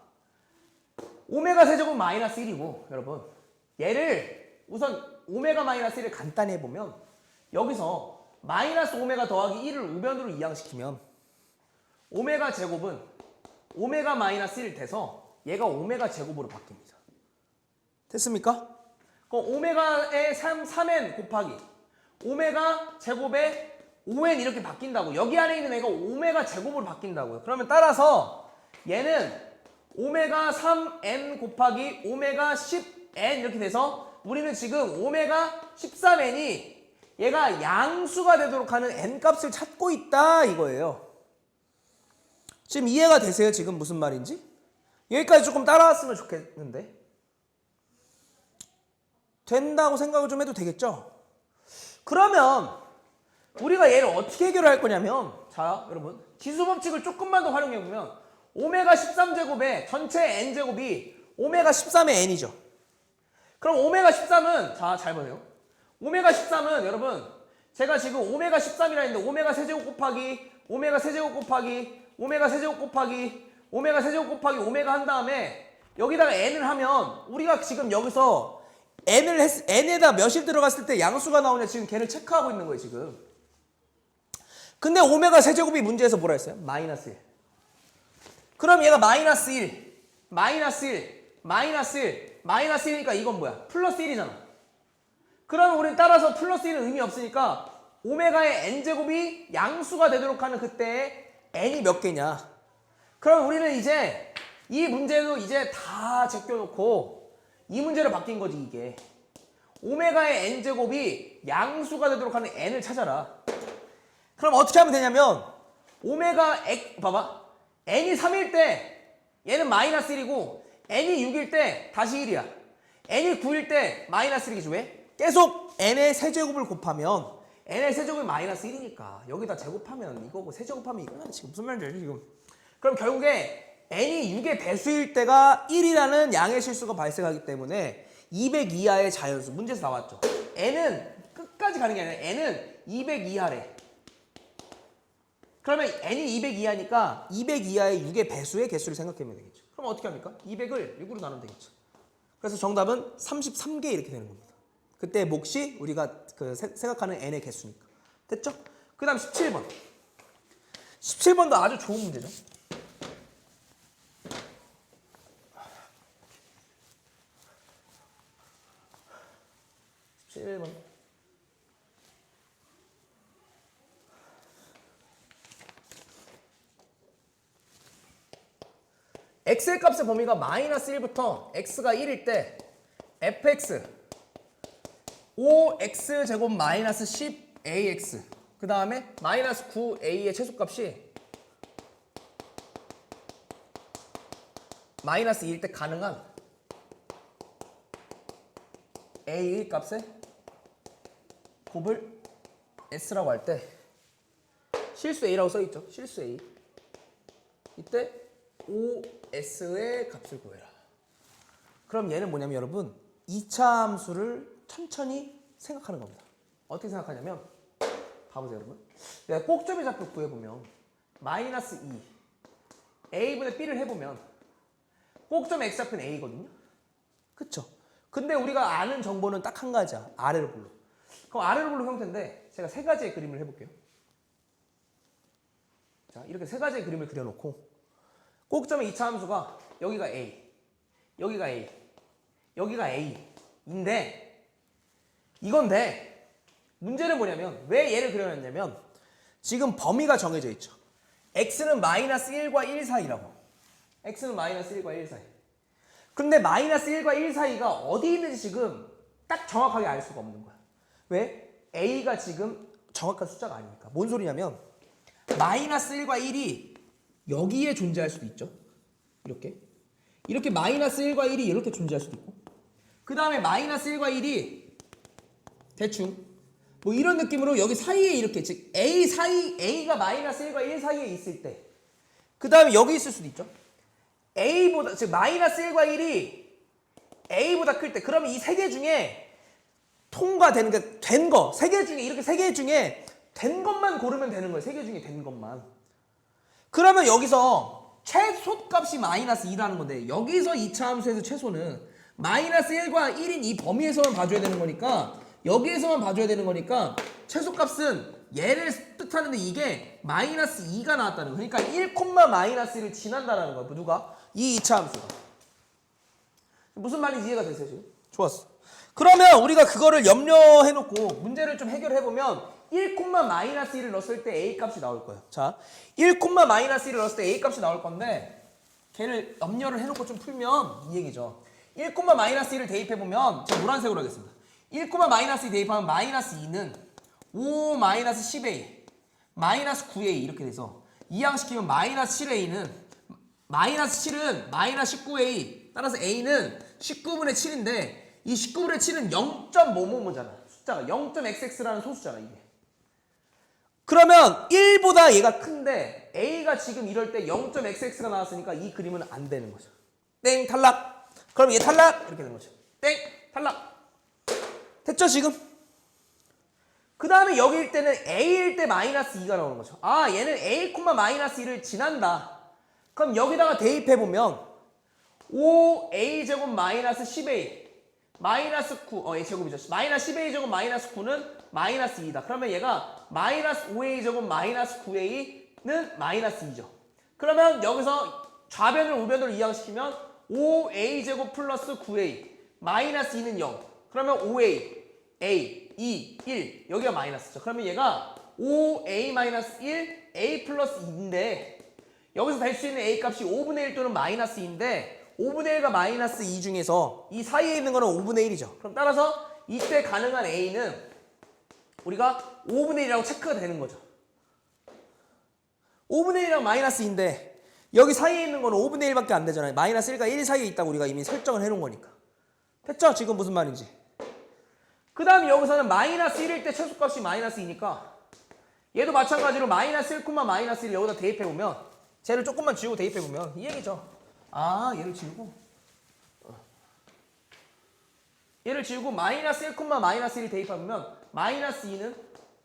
오메가 세제곱 마이너스 1이고 여러분 얘를 우선 오메가 마이너스 1을 간단히 해보면 여기서 마이너스 오메가 더하기 1을 우변으로 이항시키면 오메가 제곱은 오메가 마이너스 1 돼서 얘가 오메가 제곱으로 바뀝니다. 됐습니까? 그럼 오메가의 3n 곱하기 오메가 제곱에 5n 이렇게 바뀐다고. 여기 안에 있는 애가 오메가 제곱으로 바뀐다고요. 그러면 따라서 얘는 오메가 3n 곱하기 오메가 10n 이렇게 돼서 우리는 지금 오메가 13n이 얘가 양수가 되도록 하는 n값을 찾고 있다 이거예요. 지금 이해가 되세요? 지금 무슨 말인지? 여기까지 조금 따라왔으면 좋겠는데 된다고 생각을 좀 해도 되겠죠? 그러면 우리가 얘를 어떻게 해결할 거냐면 자 여러분 지수법칙을 조금만 더 활용해보면 오메가 13제곱의 전체 n제곱이 오메가 13의 n이죠. 그럼 오메가 13은 자 잘 보세요. 오메가 13은 여러분 제가 지금 오메가 13이라 했는데 오메가 세제곱 곱하기 오메가 세제곱 곱하기 오메가 세제곱 곱하기 오메가 세제곱 곱하기 오메가 한 다음에 여기다가 n을 하면 우리가 지금 여기서 n에다 몇이 들어갔을 때 양수가 나오냐 지금 걔를 체크하고 있는 거예요 지금. 근데 오메가 세제곱이 문제에서 뭐라 했어요? 마이너스 1. 그럼 얘가 마이너스 1 마이너스 1 마이너스 1 마이너스 1이니까 이건 뭐야? 플러스 1이잖아. 그러면 우린 따라서 플러스 1은 의미 없으니까 오메가의 n제곱이 양수가 되도록 하는 그때의 n이 몇 개냐? 그럼 우리는 이제 이 문제도 이제 다 제껴놓고 이 문제로 바뀐 거지 이게. 오메가의 n제곱이 양수가 되도록 하는 n을 찾아라. 그럼 어떻게 하면 되냐면 오메가 봐봐. n이 3일 때 얘는 마이너스 1이고 n이 6일 때 다시 1이야. n이 9일 때 마이너스 1이지 왜? 계속 n의 세제곱을 곱하면 n의 세제곱이 마이너스 1이니까 여기다 제곱하면 이거고 세제곱하면 이거야. 지금 무슨 말인지 알지 지금? 그럼 결국에 n이 6의 배수일 때가 1이라는 양의 실수가 발생하기 때문에 200 이하의 자연수 문제에서 나왔죠. n은 끝까지 가는 게 아니라 n은 200 이하래. 그러면 n이 200 이하니까 200 이하의 6의 배수의 개수를 생각하면 되겠죠. 그럼 어떻게 합니까? 200을 6으로 나누면 되겠죠. 그래서 정답은 33개 이렇게 되는 겁니다. 그때 몫이 우리가 생각하는 n의 개수니까. 됐죠? 그 다음 17번. 17번도 아주 좋은 문제죠. 17번. x의 값의 범위가 마이너스 1부터 x가 1일 때 fx 5x제곱 마이너스 10ax 그 다음에 마이너스 9a의 최소값이 마이너스 2일 때 가능한 a의 값의 곱을 s라고 할 때 실수 a라고 써있죠. 실수 a. 이때 5s의 값을 구해라. 그럼 얘는 뭐냐면 여러분 2차 함수를 천천히 생각하는 겁니다. 어떻게 생각하냐면 봐보세요 여러분. 내가 꼭점의 좌표 구해보면 마이너스 2 a분의 b를 해보면 꼭점 x좌표는 a거든요. 그쵸? 근데 우리가 아는 정보는 딱 한 가지야. 아래로 불러. 그럼 아래로 불러 형태인데 제가 세 가지의 그림을 해볼게요. 자, 이렇게 세 가지의 그림을 그려놓고 꼭점의 2차 함수가 여기가 a, 여기가 a, 여기가 a인데 이건데 문제는 뭐냐면 왜 얘를 그려놨냐면 지금 범위가 정해져 있죠. x는 마이너스 1과 1 사이라고. x는 마이너스 1과 1 사이. 근데 마이너스 1과 1 사이가 어디 있는지 지금 딱 정확하게 알 수가 없는 거야. 왜? a가 지금 정확한 숫자가 아니니까. 뭔 소리냐면 마이너스 1과 1이 여기에 존재할 수도 있죠. 이렇게 마이너스 1과 1이 이렇게 존재할 수도 있고 그 다음에 마이너스 1과 1이 대충 뭐 이런 느낌으로 여기 사이에 이렇게 즉 a 사이 a가 마이너스 1과 1 사이에 있을 때 그 다음에 여기 있을 수도 있죠. a보다 즉 마이너스 1과 1이 a보다 클 때 그러면 이 세 개 중에 통과되는 게 된 거 세 개 중에 이렇게 세 개 중에 된 것만 고르면 되는 거예요. 세 개 중에 된 것만. 그러면 여기서 최소값이 마이너스 2라는 건데 여기서 2차 함수에서 최소는 마이너스 1과 1인 이 범위에서만 봐줘야 되는 거니까 여기에서만 봐줘야 되는 거니까 최소값은 얘를 뜻하는데 이게 마이너스 2가 나왔다는 거야. 그러니까 1, 마이너스 1을 지난다라는 거야. 누가? 이 2차 함수가. 무슨 말인지 이해가 되세요 지금? 좋았어. 그러면 우리가 그거를 염려해놓고 문제를 좀 해결해보면 1, 마이너스 1을 넣었을 때 a 값이 나올 거예요. 자, 1, 마이너스 1을 넣었을 때 a 값이 나올 건데 걔를 염려를 해놓고 좀 풀면 이 얘기죠. 1, 마이너스 1을 대입해보면 제가 노란색으로 하겠습니다. 1, 마이너스 2 대입하면 마이너스 2는 5 마이너스 10a 마이너스 9a 이렇게 돼서 이항시키면 마이너스 7a는 마이너스 7은 마이너스 19a 따라서 a는 19분의 7인데 이 19분의 7은 0.뭐뭐뭐잖아. 숫자가 0.xx라는 소수잖아 이게. 그러면 1보다 얘가 큰데 a가 지금 이럴 때 0.xx가 나왔으니까 이 그림은 안 되는 거죠. 땡 탈락. 그럼 얘 탈락 이렇게 되는 거죠. 땡 탈락. 됐죠 지금? 그 다음에 여기일 때는 a일 때 마이너스 2가 나오는 거죠. 아 얘는 a, 마이너스 2를 지난다. 그럼 여기다가 대입해보면 5a제곱 마이너스 10a 마이너스 9, a 제곱이죠. 마이너스 10a 제곱 마이너스 9는 마이너스 2다. 그러면 얘가 마이너스 5a 제곱 마이너스 9a는 마이너스 2죠. 그러면 여기서 좌변을 우변으로 이항시키면 5a 제곱 플러스 9a 마이너스 2는 0. 그러면 5a, a, 2, 1 여기가 마이너스죠. 그러면 얘가 5a 마이너스 1, a 플러스 2인데 여기서 될 수 있는 a 값이 5분의 1 또는 마이너스 2인데 5분의 1과 마이너스 2 중에서 이 사이에 있는 거는 5분의 1이죠. 그럼 따라서 이때 가능한 a는 우리가 5분의 1이라고 체크가 되는 거죠. 5분의 1이랑 마이너스 2인데 여기 사이에 있는 거는 5분의 1밖에 안 되잖아요. 마이너스 1과 1 사이에 있다고 우리가 이미 설정을 해놓은 거니까. 됐죠? 지금 무슨 말인지. 그 다음에 여기서는 마이너스 1일 때 최소값이 마이너스 2니까 얘도 마찬가지로 마이너스 1, 마이너스 1 여기다 대입해보면 쟤를 조금만 지우고 대입해보면 이 얘기죠. 아 얘를 지우고 마이너스 1, 마이너스 1이 대입하면 마이너스 2는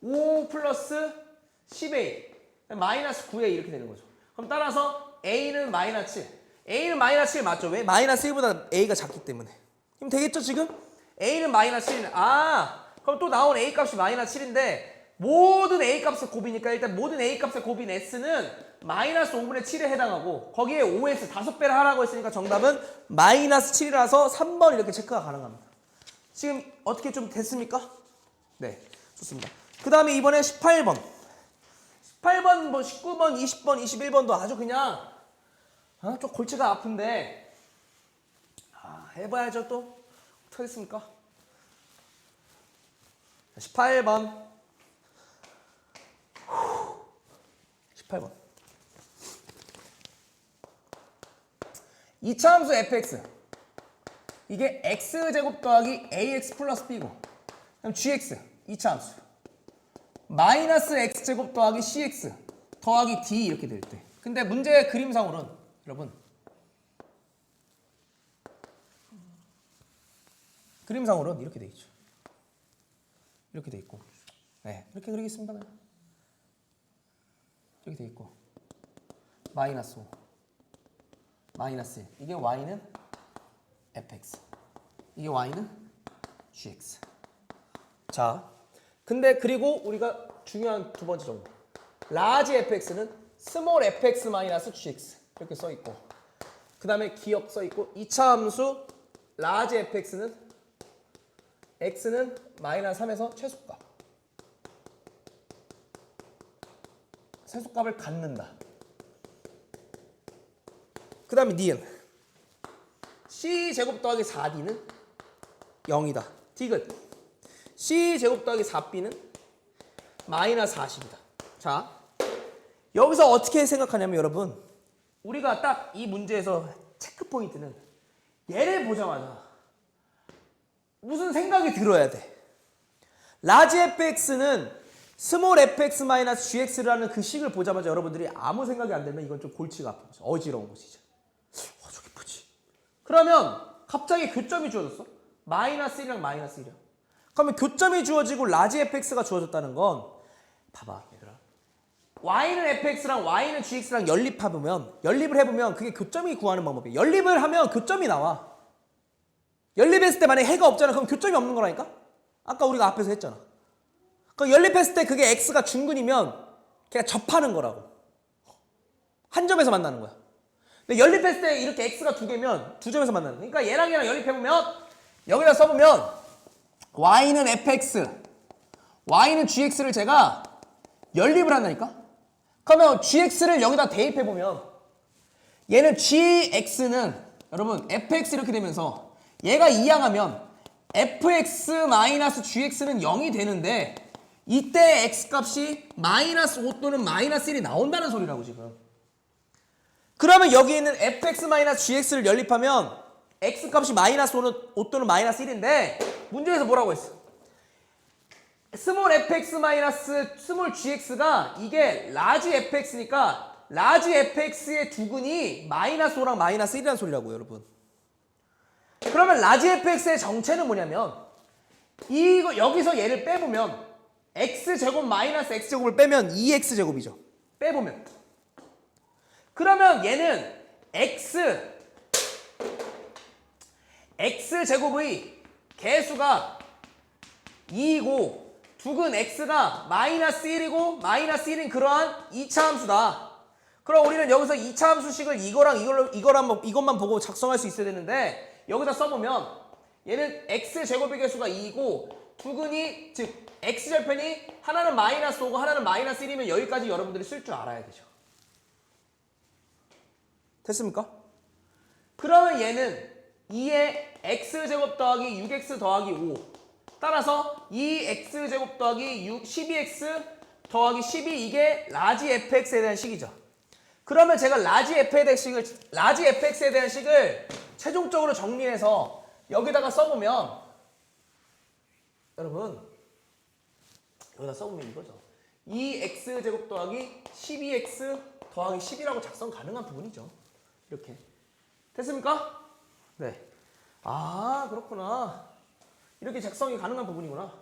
5 플러스 10a 마이너스 9a 이렇게 되는 거죠. 그럼 따라서 a는 마이너스 7 a는 마이너스 7 맞죠? 왜? 마이너스 1보다 a가 작기 때문에. 그럼 되겠죠 지금? a는 마이너스 7. 그럼 또 나온 a 값이 마이너스 7인데 모든 a 값의 곱이니까 일단 모든 a 값의 곱인 s는 마이너스 5분의 7에 해당하고 거기에 5s 5배를 하라고 했으니까 정답은 마이너스 7이라서 3번 이렇게 체크가 가능합니다. 지금 어떻게 좀 됐습니까? 네, 좋습니다. 그 다음에 이번에 18번, 뭐 19번, 20번, 21번도 아주 그냥 좀 골치가 아픈데 해봐야죠 또. 어떻게 하겠습니까? 18번 18번 이차함수 fx 이게 x제곱 더하기 ax 플러스 b고 그럼 gx 이차함수 마이너스 x제곱 더하기 cx 더하기 d 이렇게 될 때 근데 문제의 그림상으로는 여러분 그림상으로는 이렇게 돼 있죠. 이렇게 돼 있고 네 이렇게 그리겠습니다. 이렇게 돼 있고 마이너스 5 마이너스 1 이게 y는 fx 이게 y는 gx. 자 근데 그리고 우리가 중요한 두 번째 정보 라지 fx는 스몰 fx 마이너스 gx 이렇게 써 있고 그 다음에 기억 써 있고 2차 함수 라지 fx는 x는 마이너스 3에서 최소값 최소값을 갖는다. 그 다음에 니은 c제곱 더하기 4d는 0이다. 디귿 c제곱 더하기 4b는 마이너스 40이다. 자 여기서 어떻게 생각하냐면 여러분 우리가 딱 이 문제에서 체크 포인트는 얘를 보자마자 무슨 생각이 들어야 돼. 라지 fx는 스몰 fx 마이너스 gx라는 그 식을 보자마자 여러분들이 아무 생각이 안 들면 이건 좀 골치가 아픈 거죠. 어지러운 것이죠. 저게 뭐지? 그러면 갑자기 교점이 주어졌어. 마이너스 1이랑 마이너스 1이야. 그러면 교점이 주어지고 라지 fx가 주어졌다는 건 봐봐 얘들아. y는 fx랑 y는 gx랑 연립을 해보면 그게 교점이 구하는 방법이에요. 연립을 하면 교점이 나와. 연립했을 때 만약에 해가 없잖아. 그럼 교점이 없는 거라니까? 아까 우리가 앞에서 했잖아. 그럼 연립했을 때 그게 x가 중근이면 그냥 접하는 거라고. 한 점에서 만나는 거야. 근데 연립했을 때 이렇게 x가 두 개면 두 점에서 만나는 거야. 그러니까 얘랑 얘랑 연립해보면 여기다 써보면 y는 fx, y는 gx를 제가 연립을 한다니까? 그러면 gx를 여기다 대입해보면 얘는 gx는 여러분 fx 이렇게 되면서 얘가 이항하면 fx-gx는 0이 되는데 이때 x값이 마이너스 5 또는 마이너스 1이 나온다는 소리라고 지금. 그러면 여기 있는 fx-gx를 연립하면 x값이 마이너스 5 또는 마이너스 1인데 문제에서 뭐라고 했어? 스몰 fx 마이너스 스몰 gx가 이게 라지 fx니까 라지 fx의 두근이 마이너스 5랑 마이너스 1이라는 소리라고요 여러분. 그러면 라지 fx의 정체는 뭐냐면 이거 여기서 얘를 빼보면 x제곱 마이너스 x제곱을 빼면 2x제곱이죠. 빼보면 그러면 얘는 x제곱의 개수가 2이고 두근 x가 마이너스 1이고 마이너스 1인 그러한 2차 함수다. 그럼 우리는 여기서 2차 함수식을 이것만 보고 작성할 수 있어야 되는데 여기다 써보면 얘는 x제곱의 개수가 2이고 두근이 즉 x절편이 하나는 마이너스 5고 하나는 마이너스 1이면 여기까지 여러분들이 쓸 줄 알아야 되죠. 됐습니까? 그러면 얘는 2의 x제곱 더하기 6x 더하기 5 따라서 2x제곱 더하기 12x 더하기 12 이게 라지 fx에 대한 식이죠. 그러면 제가 라지 fx에 대한 식을 최종적으로 정리해서 여기다가 써보면 여러분 여기다 써보면 이거죠. 2x제곱 더하기 12x 더하기 10이라고 작성 가능한 부분이죠. 이렇게. 됐습니까? 네. 아, 그렇구나. 이렇게 작성이 가능한 부분이구나.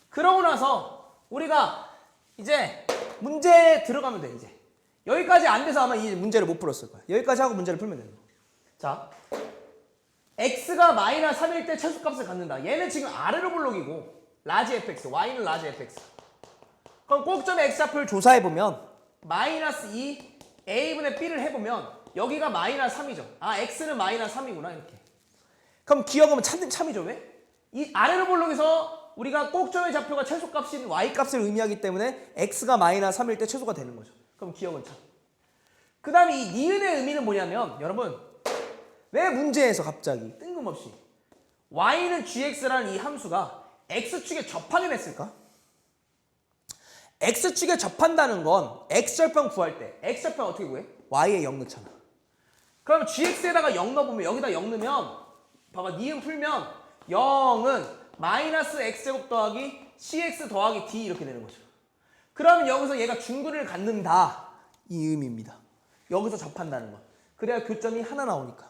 그러고 나서 우리가 이제 문제에 들어가면 돼, 이제. 여기까지 안 돼서 아마 이 문제를 못 풀었을 거야. 여기까지 하고 문제를 풀면 되는 거야. 자, x가 마이너스 3일 때 최소값을 갖는다. 얘는 지금 아래로 볼록이고 라지 fx, y는 라지 fx. 그럼 꼭점의 x좌표를 조사해보면 마이너스 2 a분의 b를 해보면 여기가 마이너스 3이죠. 아, x는 마이너스 3이구나 이렇게. 그럼 기억하면 참이죠. 왜? 이 아래로 볼록에서 우리가 꼭점의 좌표가 최소값인 y값을 의미하기 때문에 x가 마이너스 3일 때 최소가 되는 거죠. 그럼 기억은 참. 그 다음에 이 니은의 의미는 뭐냐면 여러분 왜 문제에서 갑자기 뜬금없이 y는 gx라는 이 함수가 x축에 접하긴 했을까? x축에 접한다는 건 x절편 구할 때 x절편 어떻게 구해? y에 0 넣잖아. 그럼 gx에다가 0 넣어보면 여기다 0 넣으면 봐봐 니은 풀면 0은 마이너스 x제곱 더하기 cx 더하기 d 이렇게 되는 거죠. 그러면 여기서 얘가 중근을 갖는다 이 의미입니다. 여기서 접한다는 거. 그래야 교점이 하나 나오니까.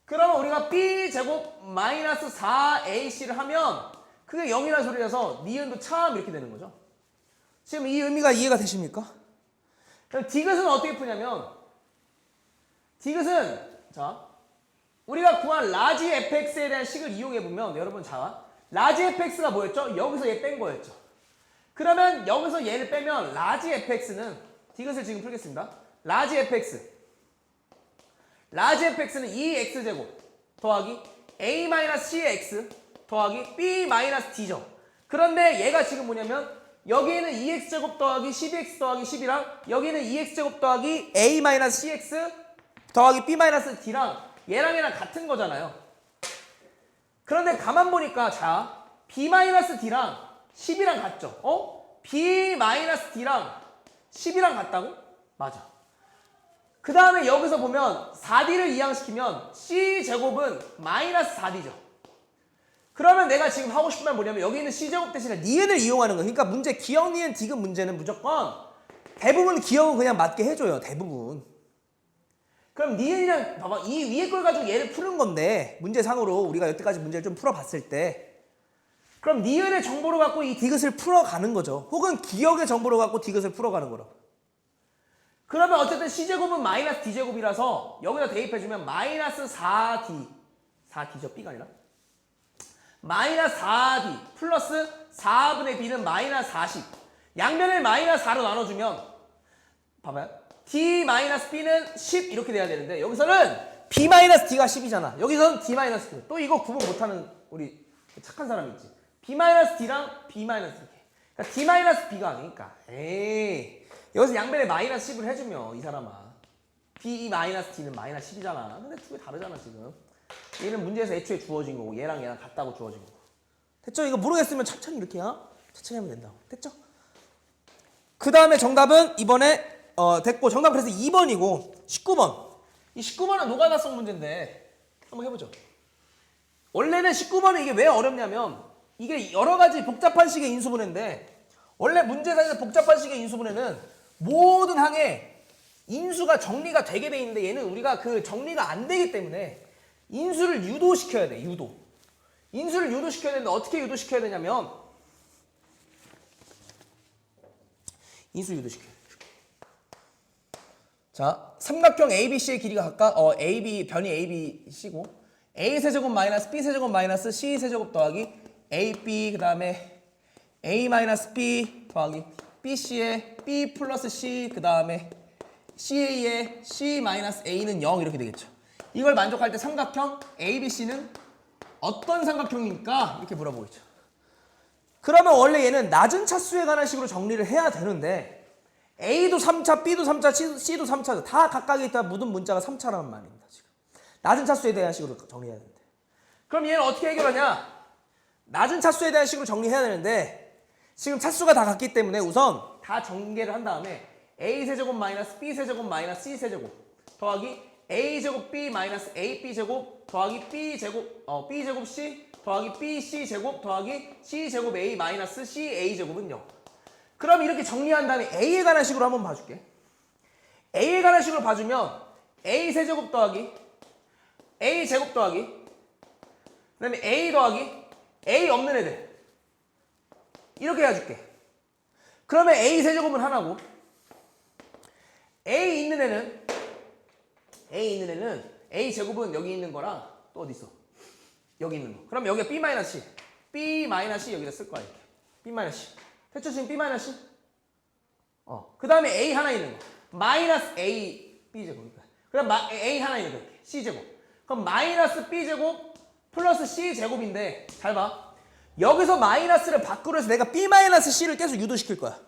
그러면 우리가 b제곱 마이너스 4ac를 하면 그게 0이라는 소리라서 니은도 참 이렇게 되는 거죠. 지금 이 의미가 이해가 되십니까? 그럼 디귿은 어떻게 푸냐면 디귿은 자 우리가 구한 라지 fx에 대한 식을 이용해보면 여러분 자 라지 fx가 뭐였죠? 여기서 얘 뺀 거였죠. 그러면 여기서 얘를 빼면 라지 fx는 디귿을 지금 풀겠습니다. 라지 fx는 2x제곱 더하기 a-cx 더하기 b-d죠. 그런데 얘가 지금 뭐냐면 여기에는 2x제곱 더하기 12x 더하기 10이랑 여기는 2x제곱 더하기 a-cx 더하기 b-d랑 얘랑 같은 거잖아요. 그런데 가만 보니까 자 b-d랑 10이랑 같죠? b-d랑 10이랑 같다고? 맞아. 그 다음에 여기서 보면 4d를 이항시키면 c제곱은 마이너스 4d죠. 그러면 내가 지금 하고 싶은 말 뭐냐면 여기 있는 c제곱 대신에 니은을 이용하는 거예요. 그러니까 문제 기억, 니은, 디귿 문제는 무조건 대부분 기억은 그냥 맞게 해줘요. 대부분. 그럼 니은이랑 봐봐 이 위에 걸 가지고 얘를 푸는 건데 문제상으로 우리가 여태까지 문제를 좀 풀어봤을 때 그럼 니은의 정보를 갖고 이 디귿을 풀어가는 거죠. 혹은 기억의 정보를 갖고 디귿을 풀어가는 거라고. 그러면 어쨌든 c제곱은 마이너스 d제곱이라서 여기다 대입해주면 마이너스 4d 4d죠 b가 아니라 마이너스 4d 플러스 4분의 b는 마이너스 40 양변을 마이너스 4로 나눠주면 봐봐요 d 마이너스 b는 10 이렇게 돼야 되는데 여기서는 b 마이너스 d가 10이잖아. 여기서는 d 마이너스 d 또 이거 구분 못하는 우리 착한 사람 있지. b 마이너스 d랑 b 마이너스 이렇게 그러니까 d 마이너스 b가 아니니까 에이 여기서 양변에 마이너스 10을 해주면 이 사람아 b 마이너스 d는 마이너스 10이잖아. 근데 두 개 다르잖아 지금. 얘는 문제에서 애초에 주어진 거고 얘랑 같다고 주어진 거고. 됐죠? 이거 모르겠으면 천천히 이렇게 천천히 하면 된다고. 됐죠? 그 다음에 정답은 이번에 됐고 정답은 그래서 2번이고 19번. 이 19번은 노가다성 문제인데 한번 해보죠. 원래는 19번은 이게 왜 어렵냐면 이게 여러 가지 복잡한 식의 인수분해인데 원래 문제상에서 복잡한 식의 인수분해는 모든 항에 인수가 정리가 되게 돼 있는데 얘는 우리가 그 정리가 안 되기 때문에 인수를 유도시켜야 돼. 인수를 유도시켜야 되는데 어떻게 유도시켜야 되냐면 인수 유도시켜야 돼. 자, 삼각형 ABC의 길이가 각각 AB 변이 ABC고 A세제곱 마이너스 B세제곱 마이너스 C세제곱 더하기 AB 그 다음에 A 마이너스 B 더하기 BC의 B 플러스 C 그 다음에 CA의 C 마이너스 A는 0 이렇게 되겠죠. 이걸 만족할 때 삼각형 ABC는 어떤 삼각형입니까? 이렇게 물어보겠죠. 그러면 원래 얘는 낮은 차수에 관한 식으로 정리를 해야 되는데 A도 3차, B도 3차, C도 3차. 다 각각에 있다 묻은 문자가 3차라는 말입니다. 지금. 낮은 차수에 대한 식으로 정리해야 되는데. 그럼 얘는 어떻게 해결하냐? 낮은 차수에 대한 식으로 정리해야 되는데 지금 차수가 다 같기 때문에 우선 다 전개를 한 다음에 A세제곱 마이너스 B세제곱 마이너스 C세제곱 더하기 A제곱 B 마이너스 AB제곱 더하기 B제곱 C 더하기 BC제곱 더하기 C제곱 A 마이너스 CA제곱은 0. 그럼 이렇게 정리한 다음에 A에 관한 식으로 한번 봐줄게. A에 관한 식으로 봐주면 A세제곱 더하기 A제곱 더하기 그 다음에 A 더하기 A 없는 애들 이렇게 해줄게. 그러면 A세제곱은 하나고 A 있는 애는 A제곱은 여기 있는 거랑 또 어디 있어? 여기 있는 거. 그럼 여기가 B-C 여기다 쓸 거야 이렇게. B-C 대충 지금 B-C 그 다음에 A 하나 있는 거 마이너스 A B제곱이니까 그럼 A 하나 있는 거 이렇게 C제곱 그럼 마이너스 B제곱 플러스 C제곱인데 잘 봐. 여기서 마이너스를 밖으로 해서 내가 B-C를 계속 유도시킬 거야.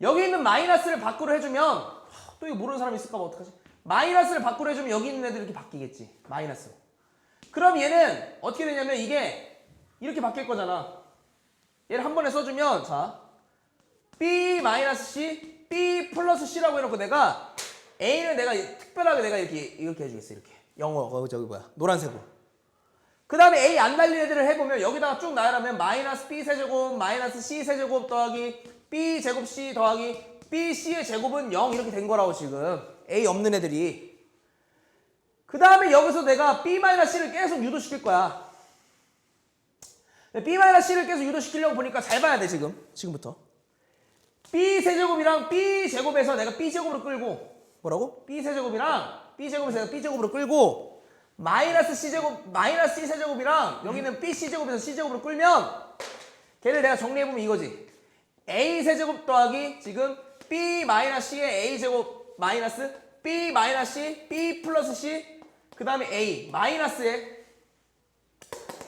여기 있는 마이너스를 밖으로 해주면 또 이거 모르는 사람 있을까 봐 어떡하지? 마이너스를 밖으로 해주면 여기 있는 애들 이렇게 바뀌겠지. 마이너스로. 그럼 얘는 어떻게 되냐면 이게 이렇게 바뀔 거잖아. 얘를 한 번에 써주면 자 B-C, B 플러스 C라고 해놓고 내가 A는 내가 특별하게 내가 이렇게 해주겠어. 이렇게 영어 저기 뭐야 노란색으로. 그 다음에 A 안 달린 애들을 해보면 여기다가 쭉 나열하면 마이너스 B세제곱 마이너스 C세제곱 더하기 B제곱 C 더하기 BC의 제곱은 0 이렇게 된 거라고 지금 A 없는 애들이. 그 다음에 여기서 내가 B-C를 계속 유도시킬 거야. B-C를 계속 유도시키려고 보니까 잘 봐야 돼 지금부터. B세제곱이랑 B제곱에서 내가 B제곱으로 끌고 뭐라고? B세제곱이랑 B제곱에서 내가 B제곱으로 끌고 마이너스 C세제곱이랑 여기는 BC제곱에서 C제곱으로 끌면 걔를 내가 정리해보면 이거지. A세제곱 더하기 지금 B-C의 A제곱 마이너스 B-C B 플러스 C 그 다음에 A 마이너스에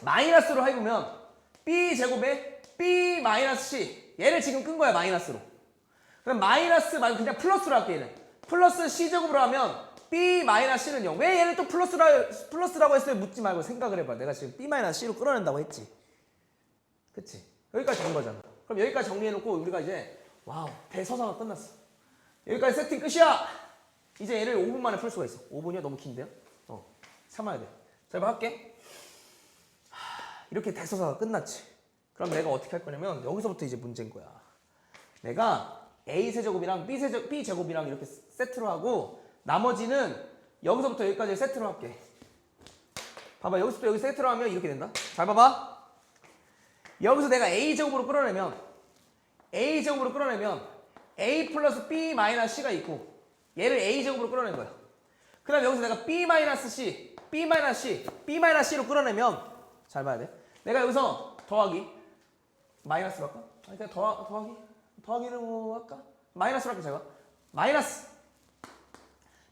마이너스로 해보면 B제곱에 B-C 얘를 지금 끈 거야 마이너스로. 그럼 마이너스 말고 그냥 플러스로 할게 얘는. 플러스 C제곱으로 하면 B-C는 0. 왜 얘를 또 플러스라고 했어요? 묻지 말고 생각을 해봐. 내가 지금 B-C로 끌어낸다고 했지. 그치? 여기까지 된 거잖아. 그럼 여기까지 정리해놓고 우리가 이제 와우 대서사가 끝났어. 여기까지 세팅 끝이야. 이제 얘를 5분 만에 풀 수가 있어. 5분이요? 너무 긴데요? 참아야 돼. 자, 이거 할게. 이렇게 대서사가 끝났지. 그럼 내가 어떻게 할 거냐면 여기서부터 이제 문제인 거야. 내가 A세제곱이랑 B제곱이랑 이렇게 세트로 하고 나머지는 여기서부터 여기까지 세트로 할게. 봐봐. 여기서부터 여기 세트로 하면 이렇게 된다. 잘 봐봐. 여기서 내가 A제곱으로 끌어내면 A 플러스 B-C가 있고 얘를 A제곱으로 끌어낸 거야. 그 다음에 여기서 내가 B-C로 끌어내면 잘 봐야 돼. 내가 여기서 더하기 마이너스로 할까? 아니 그냥 더하기는 뭐 할까? 마이너스로 할게. 잘 봐. 마이너스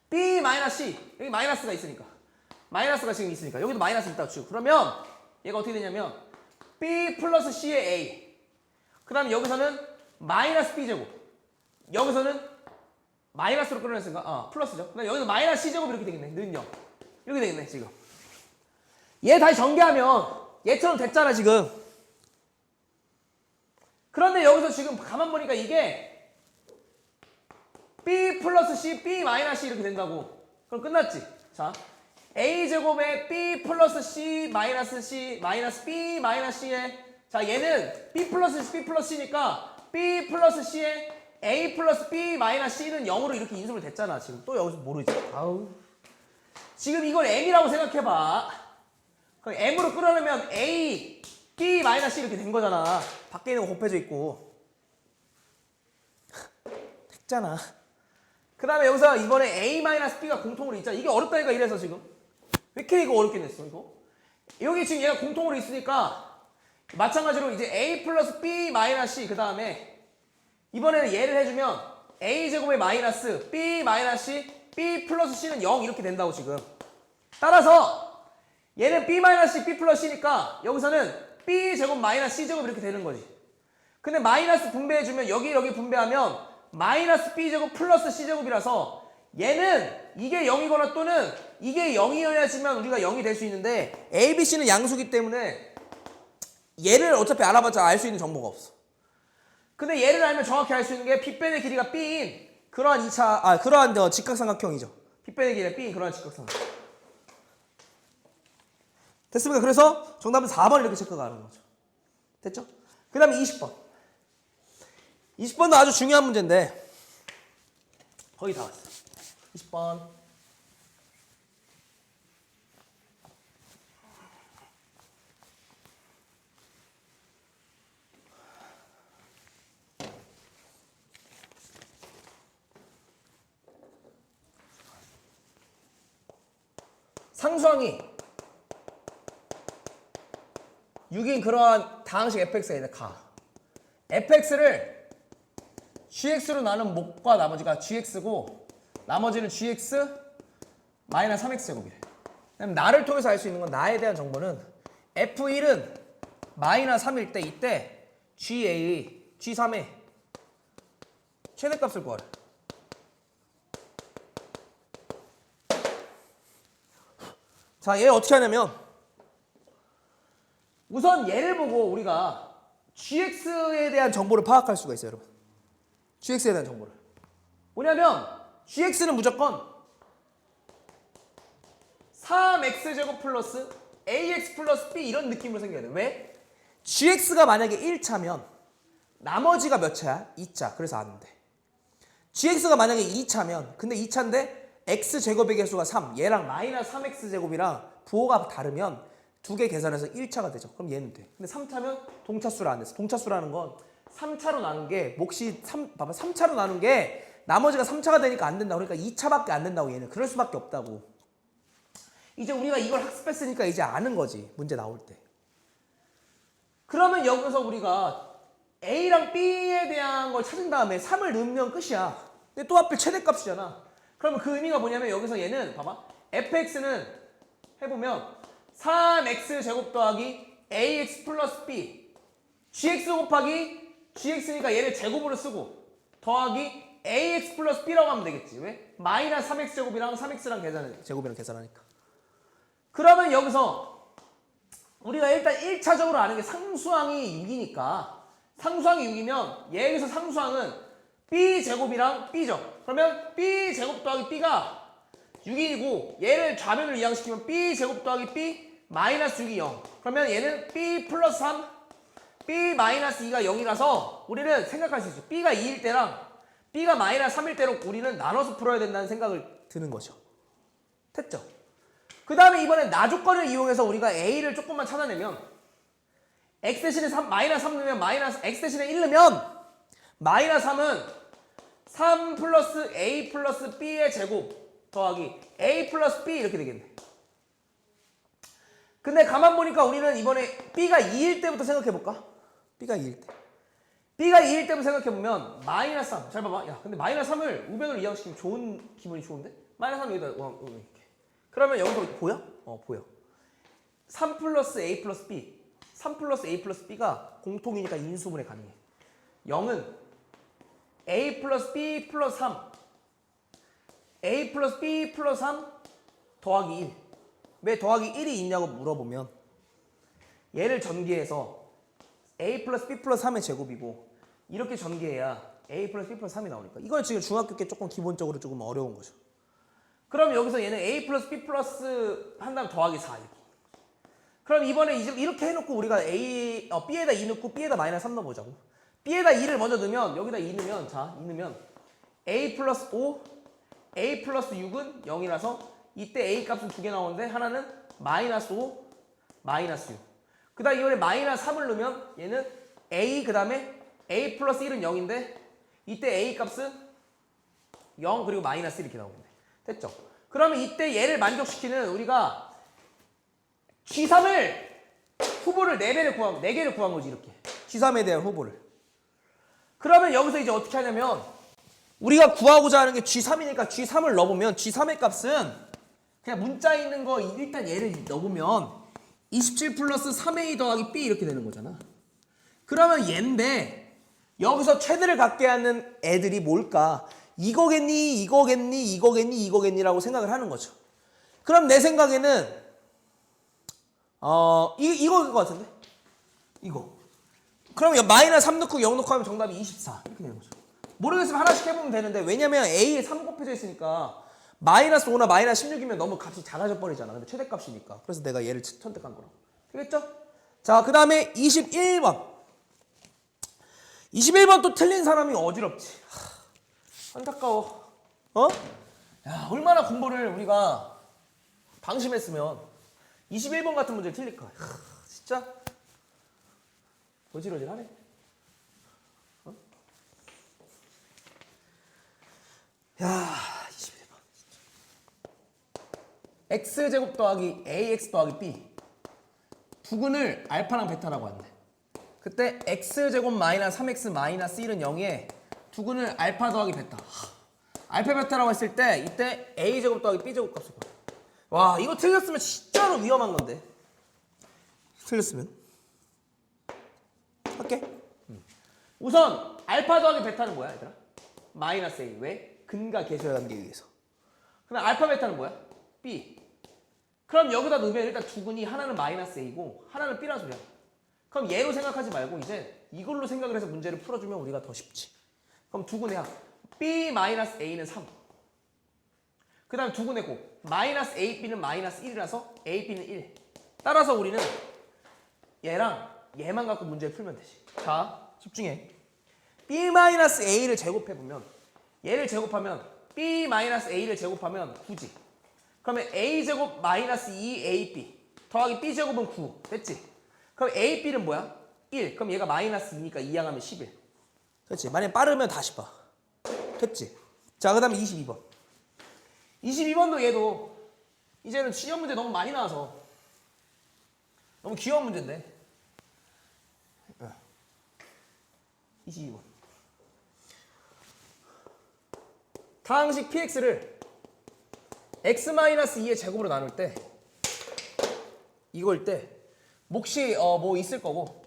B-C 여기 마이너스가 있으니까 마이너스가 지금 있으니까 여기도 마이너스 있다고 치고 그러면 얘가 어떻게 되냐면 B 플러스 C의 A 그 다음에 여기서는 마이너스 B제곱 여기서는 마이너스로 끌어냈으니까 플러스죠. 그 다음에 여기서 마이너스 C제곱 이렇게 되겠네. 는 0 이렇게 되겠네 지금. 얘 다시 전개하면 얘처럼 됐잖아 지금. 그런데 여기서 지금 가만 보니까 이게 B 플러스 C, B-C 이렇게 된다고. 그럼 끝났지. 자, A제곱에 B 플러스 C 마이너스 C 마이너스 B-C에 자 얘는 B 플러스 C니까 B 플러스 C에 A 플러스 B-C는 0으로 이렇게 인수를 됐잖아. 지금 또 여기서 모르지. 아우. 지금 이걸 M이라고 생각해봐. 그럼 M으로 끌어내면 A, B-C 이렇게 된 거잖아. 밖에 있는 거 곱해져 있고. 됐잖아. 그 다음에 여기서 이번에 A-B가 공통으로 있잖아. 이게 어렵다니까 이래서 지금. 왜 이렇게 이거 어렵게 냈어 이거? 여기 지금 얘가 공통으로 있으니까 마찬가지로 이제 A 플러스 B-C 그 다음에 이번에는 얘를 해주면 A제곱의 마이너스 B-C B 플러스 C는 0 이렇게 된다고 지금. 따라서 얘는 B-C B 플러스 C니까 여기서는 B제곱 마이너스 C제곱 이렇게 되는 거지. 근데 마이너스 분배해주면 여기 분배하면 마이너스 b제곱 플러스 c제곱이라서 얘는 이게 0이거나 또는 이게 0이어야지만 우리가 0이 될 수 있는데 a, b, c는 양수기 때문에 얘를 어차피 알아봤자 알 수 있는 정보가 없어. 근데 얘를 알면 정확히 알 수 있는 게 빗변의 길이가 b인 그러한 그러한 직각삼각형이죠. 빗변의 길이가 b인 그러한 직각삼각형. 됐습니까? 그래서 정답은 4번 이렇게 체크가 가는 거죠. 됐죠? 그 다음에 20번. 20번도 아주 중요한 문제인데 거의 다 왔어. 20번. 상수항이 6인 그러한 다항식 fx가 있는데 fx를 gx로 나눈 목과 나머지가 gx고 나머지는 gx 마이너스 3x 제곱이래. 그럼 나를 통해서 알 수 있는 건 나에 대한 정보는 f1은 마이너스 3일 때 이때 g3의 최대값을 구하래. 자, 얘 어떻게 하냐면 우선 얘를 보고 우리가 gx에 대한 정보를 파악할 수가 있어요, 여러분. gx에 대한 정보를. 뭐냐면 gx는 무조건 3x제곱 플러스 ax 플러스 b 이런 느낌으로 생겨야 돼. 왜? gx가 만약에 1차면 나머지가 몇 차야? 2차. 그래서 안 돼. gx가 만약에 2차면 근데 2차인데 x제곱의 개수가 3. 얘랑 마이너스 3x제곱이랑 부호가 다르면 두 개 계산해서 1차가 되죠. 그럼 얘는 돼. 근데 3차면 동차수를 안 됐어. 동차수라는 건 3차로 나눈 게 몫이 3차로 나눈 게 나머지가 3차가 되니까 안 된다고. 그러니까 2차밖에 안 된다고 얘는. 그럴 수밖에 없다고. 이제 우리가 이걸 학습했으니까 이제 아는 거지. 문제 나올 때. 그러면 여기서 우리가 A랑 B에 대한 걸 찾은 다음에 3을 넣으면 끝이야. 근데 또 하필 최대값이잖아. 그러면 그 의미가 뭐냐면 여기서 얘는 봐봐. fx는 해보면 3x 제곱 더하기 ax 플러스 b gx 곱하기 gx니까 얘를 제곱으로 쓰고 더하기 ax 플러스 b라고 하면 되겠지. 왜? 마이너스 3x 제곱이랑 3x랑 제곱이랑 계산하니까. 그러면 여기서 우리가 일단 1차적으로 아는 게 상수항이 6이니까 상수항이 6이면 여기서 상수항은 b 제곱이랑 b죠. 그러면 b 제곱 더하기 b가 6이고 얘를 좌면으로 이항시키면 b 제곱 더하기 b 마이너스 6이 0. 그러면 얘는 b 플러스 3 b 마이너스 2가 0이라서 우리는 생각할 수 있어. b가 2일 때랑 b가 마이너스 3일 때로 우리는 나눠서 풀어야 된다는 생각을 드는 거죠. 됐죠? 그 다음에 이번에 나조건을 이용해서 우리가 a를 조금만 찾아내면 x 대신에 마이너스 3 넣으면 마이너스 x 대신에 1 넣으면 마이너스 3은 3 플러스 a 플러스 b의 제곱 더하기 a 플러스 b 이렇게 되겠네. 근데 가만 보니까 우리는 이번에 b가 2일 때부터 생각해볼까? b가 2일 때. b가 2일 때부터 생각해보면 마이너스 3. 잘 봐봐. 야, 근데 마이너스 3을 우변으로 이항시키면 기분이 좋은데? 마이너스 3 여기다 이렇게. 그러면 여기서 보여? 보여. 3 플러스 a 플러스 b 3 플러스 a 플러스 b가 공통이니까 인수분해 가능해. 0은 a 플러스 b 플러스 3 a 플러스 b 플러스 3 더하기 1. 왜 더하기 1이 있냐고 물어보면 얘를 전개해서 a 플러스 b 플러스 3의 제곱이고 이렇게 전개해야 a 플러스 b 플러스 3이 나오니까 이건 지금 중학교 때 조금 기본적으로 조금 어려운 거죠. 그럼 여기서 얘는 a 플러스 b 플러스 한 다음 더하기 4 이렇게. 그럼 이번에 이렇게 해놓고 우리가 b에다 2 넣고 b에다 마이너스 3 넣어보자고. b에다 2를 먼저 넣으면 여기다 2 넣으면 자 2 넣으면 a 플러스 5 a 플러스 6은 0이라서 이때 a 값은 두 개 나오는데 하나는 마이너스 5 마이너스 6. 그 다음 이번에 마이너스 3을 넣으면 얘는 a 그 다음에 a 플러스 1은 0인데 이때 a 값은 0 그리고 마이너스 1 이렇게 나오는데 됐죠? 그러면 이때 얘를 만족시키는 우리가 G3을 후보를 4개를 구한 거지 이렇게. G3에 대한 후보를. 그러면 여기서 이제 어떻게 하냐면 우리가 구하고자 하는 게 G3이니까 G3을 넣어보면 G3의 값은 그냥 문자에 있는 거 일단 얘를 넣어보면 27 플러스 3a 더하기 b 이렇게 되는 거잖아. 그러면 얘인데 여기서 최대를 갖게 하는 애들이 뭘까? 이거겠니? 이거겠니? 이거겠니? 이거겠니? 라고 생각을 하는 거죠. 그럼 내 생각에는 이거일 것 같은데? 이거. 그럼 마이너스 3 넣고 0 넣고 하면 정답이 24 이렇게 되는 거죠. 모르겠으면 하나씩 해보면 되는데 왜냐면 A에 3 곱해져 있으니까 마이너스 5나 마이너스 16이면 너무 값이 작아져 버리잖아. 근데 최대값이니까. 그래서 내가 얘를 선택한 거라고. 되겠죠? 자, 그 다음에 21번. 21번 또 틀린 사람이 어지럽지. 안타까워. 야, 얼마나 공부를 우리가 방심했으면 21번 같은 문제를 틀릴까. 진짜 어지러지하네. 야, 21번. x제곱 더하기 ax 더하기 b 두근을 알파랑 베타라고 한대. 그때 x제곱 마이너스 3x 마이너스 1은 0에 두근을 알파 더하기 베타. 알파 베타라고 했을 때 이때 a제곱 더하기 b제곱 값을 봐. 와, 이거 틀렸으면 진짜로 위험한 건데. 틀렸으면 할게. 우선 알파 더하기 베타는 뭐야, 얘들아? 마이너스 a. 왜? 근과 계수의 관계에 의해서. 그럼 알파 베타는 뭐야? b. 그럼 여기다 넣으면 일단 두근이 하나는 마이너스 a고 하나는 b란 소리야. 그럼 얘로 생각하지 말고 이제 이걸로 생각을 해서 문제를 풀어주면 우리가 더 쉽지. 그럼 두근해야 b 마이너스 a는 3. 그 다음에 두근해고 마이너스 ab는 마이너스 1이라서 ab는 1. 따라서 우리는 얘랑 얘만 갖고 문제를 풀면 되지. 자, 집중해. b 마이너스 a를 제곱해보면 얘를 제곱하면 b 마이너스 a를 제곱하면 9지. 그러면 a제곱 마이너스 2ab 더하기 b제곱은 9. 됐지? 그럼 ab는 뭐야? 1. 그럼 얘가 마이너스 2니까 2항하면 11. 그렇지? 만약에 빠르면 다시 봐. 됐지? 자, 그 다음에 22번. 22번도 얘도 이제는 시험 문제 너무 많이 나와서 너무 귀여운 문제인데. 22번. 다항식 px를 x-2의 제곱으로 나눌 때 이걸 때 몫이 뭐 있을 거고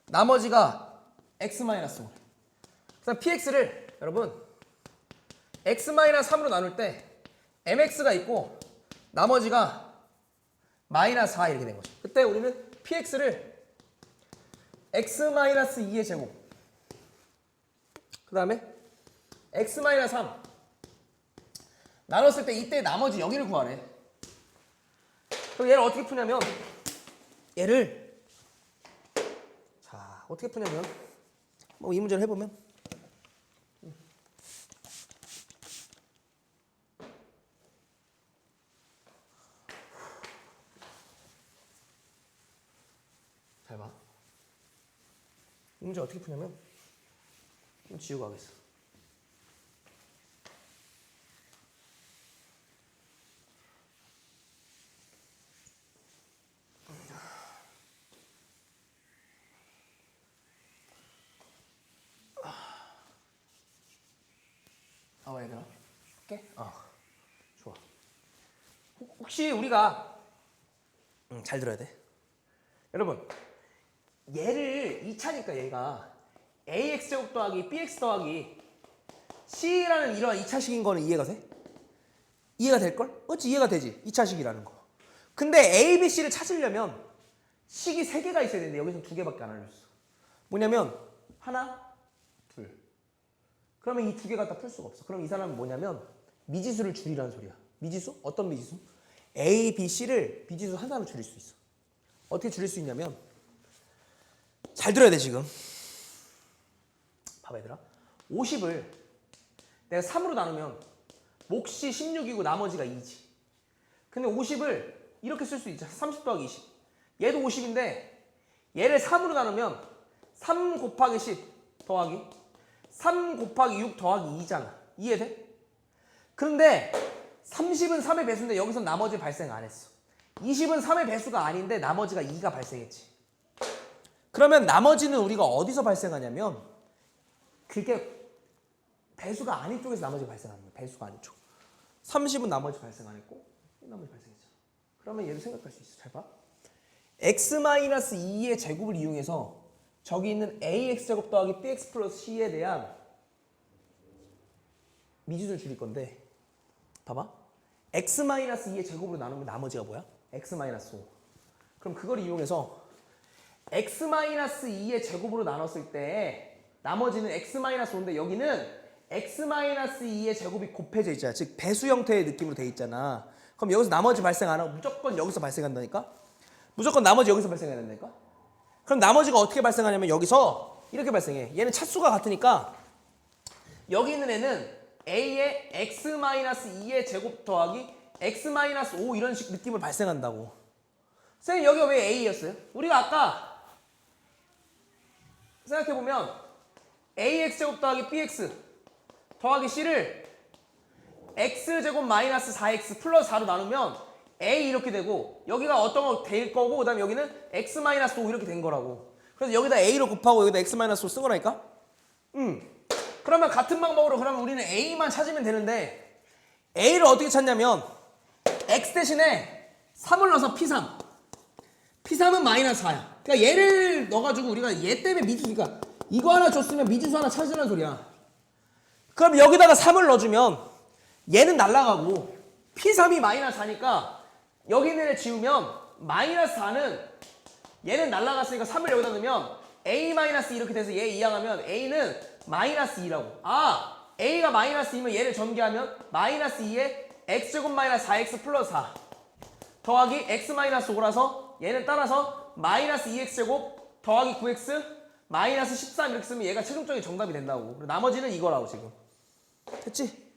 나머지가 x-5. 그래서 px를 여러분 x-3으로 나눌 때 mx가 있고 나머지가 마이너스 4 이렇게 된 거죠. 그때 우리는 px를 x-2의 제곱 그 다음에 x-3 나눴을 때 이때 나머지 여기를 구하래. 그럼 얘를 어떻게 푸냐면 얘를 자 어떻게 푸냐면 뭐 이 문제를 해보면 잘 봐. 이 문제 어떻게 푸냐면 좀 지우고 하겠어. 얘들아 할게. 좋아. 혹시 우리가 잘 들어야 돼. 여러분 얘를 2차니까 얘가 ax제곱 더하기 bx 더하기 c라는 이러한 2차식인 거는 이해가 돼? 이해가 될걸? 어찌 이해가 되지? 2차식이라는 거. 근데 a, b, c를 찾으려면 식이 3개가 있어야 되는데 여기서 2개밖에 안 알려줬어. 뭐냐면 하나, 둘. 그러면 이 2개 갖다 풀 수가 없어. 그럼 이 사람은 뭐냐면 미지수를 줄이라는 소리야. 미지수? 어떤 미지수? a, b, c를 미지수 하나로 줄일 수 있어. 어떻게 줄일 수 있냐면 잘 들어야 돼 지금. 봐봐 얘들아. 50을 내가 3으로 나누면 몫이 16이고 나머지가 2지. 근데 50을 이렇게 쓸 수 있잖아. 30 더하기 20. 얘도 50인데 얘를 3으로 나누면 3 곱하기 10 더하기 3 곱하기 6 더하기 2잖아. 이해돼? 그런데 30은 3의 배수인데 여기서 나머지 발생 안 했어. 20은 3의 배수가 아닌데 나머지가 2가 발생했지. 그러면 나머지는 우리가 어디서 발생하냐면 그게 배수가 아닌 쪽에서 나머지 발생하는 거야. 배수가 아닌 쪽. 30은 나머지 발생 안 했고 나머지 발생했잖아. 그러면 얘를 생각할 수 있어. 잘 봐. x-2의 제곱을 이용해서 저기 있는 ax제곱 더하기 bx 플러스 c에 대한 미지수를 줄일 건데 봐봐. x-2의 제곱으로 나누면 나머지가 뭐야? x-5. 그럼 그걸 이용해서 x-2의 제곱으로 나눴을 때 나머지는 x-5인데 여기는 x-2의 제곱이 곱해져 있잖아. 즉 배수 형태의 느낌으로 돼 있잖아. 그럼 여기서 나머지 발생 안 하고 무조건 여기서 발생한다니까? 무조건 나머지 여기서 발생해야 된다니까? 그럼 나머지가 어떻게 발생하냐면 여기서 이렇게 발생해. 얘는 차수가 같으니까 여기 있는 애는 a의 x-2의 제곱 더하기 x-5 이런 식 느낌을 발생한다고. 선생님 여기가 왜 a였어요? 우리가 아까 생각해보면 ax제곱 더하기 bx 더하기 c를 x제곱 마이너스 4x 플러스 4로 나누면 a 이렇게 되고 여기가 어떤 거 될 거고 그 다음에 여기는 x-5 이렇게 된 거라고. 그래서 여기다 a로 곱하고 여기다 x-5 쓴 거라니까? 그러면 같은 방법으로 그러면 우리는 a만 찾으면 되는데 a를 어떻게 찾냐면 x 대신에 3을 넣어서 p3. p3은 마이너스 4야. 그러니까 얘를 넣어가지고 우리가 얘 때문에 미지수, 그러니까 이거 하나 줬으면 미지수 하나 찾으라는 소리야. 그럼 여기다가 3을 넣어주면 얘는 날라가고 p3이 마이너스 4니까 여기 있는 애 지우면 마이너스 4는 얘는 날라갔으니까 3을 여기다 넣으면 a-2 이렇게 돼서 얘 이항하면 a는 마이너스 2라고. 아, a가 마이너스 2면 얘를 전개하면 마이너스 2에 x제곱 마이너스 4x 플러스 4 더하기 x 마이너스 5라서 얘는 따라서 마이너스 2x제곱 더하기 9x 마이너스 13 이렇게 쓰면 얘가 최종적인 정답이 된다고. 그리고 나머지는 이거라고 지금. 됐지?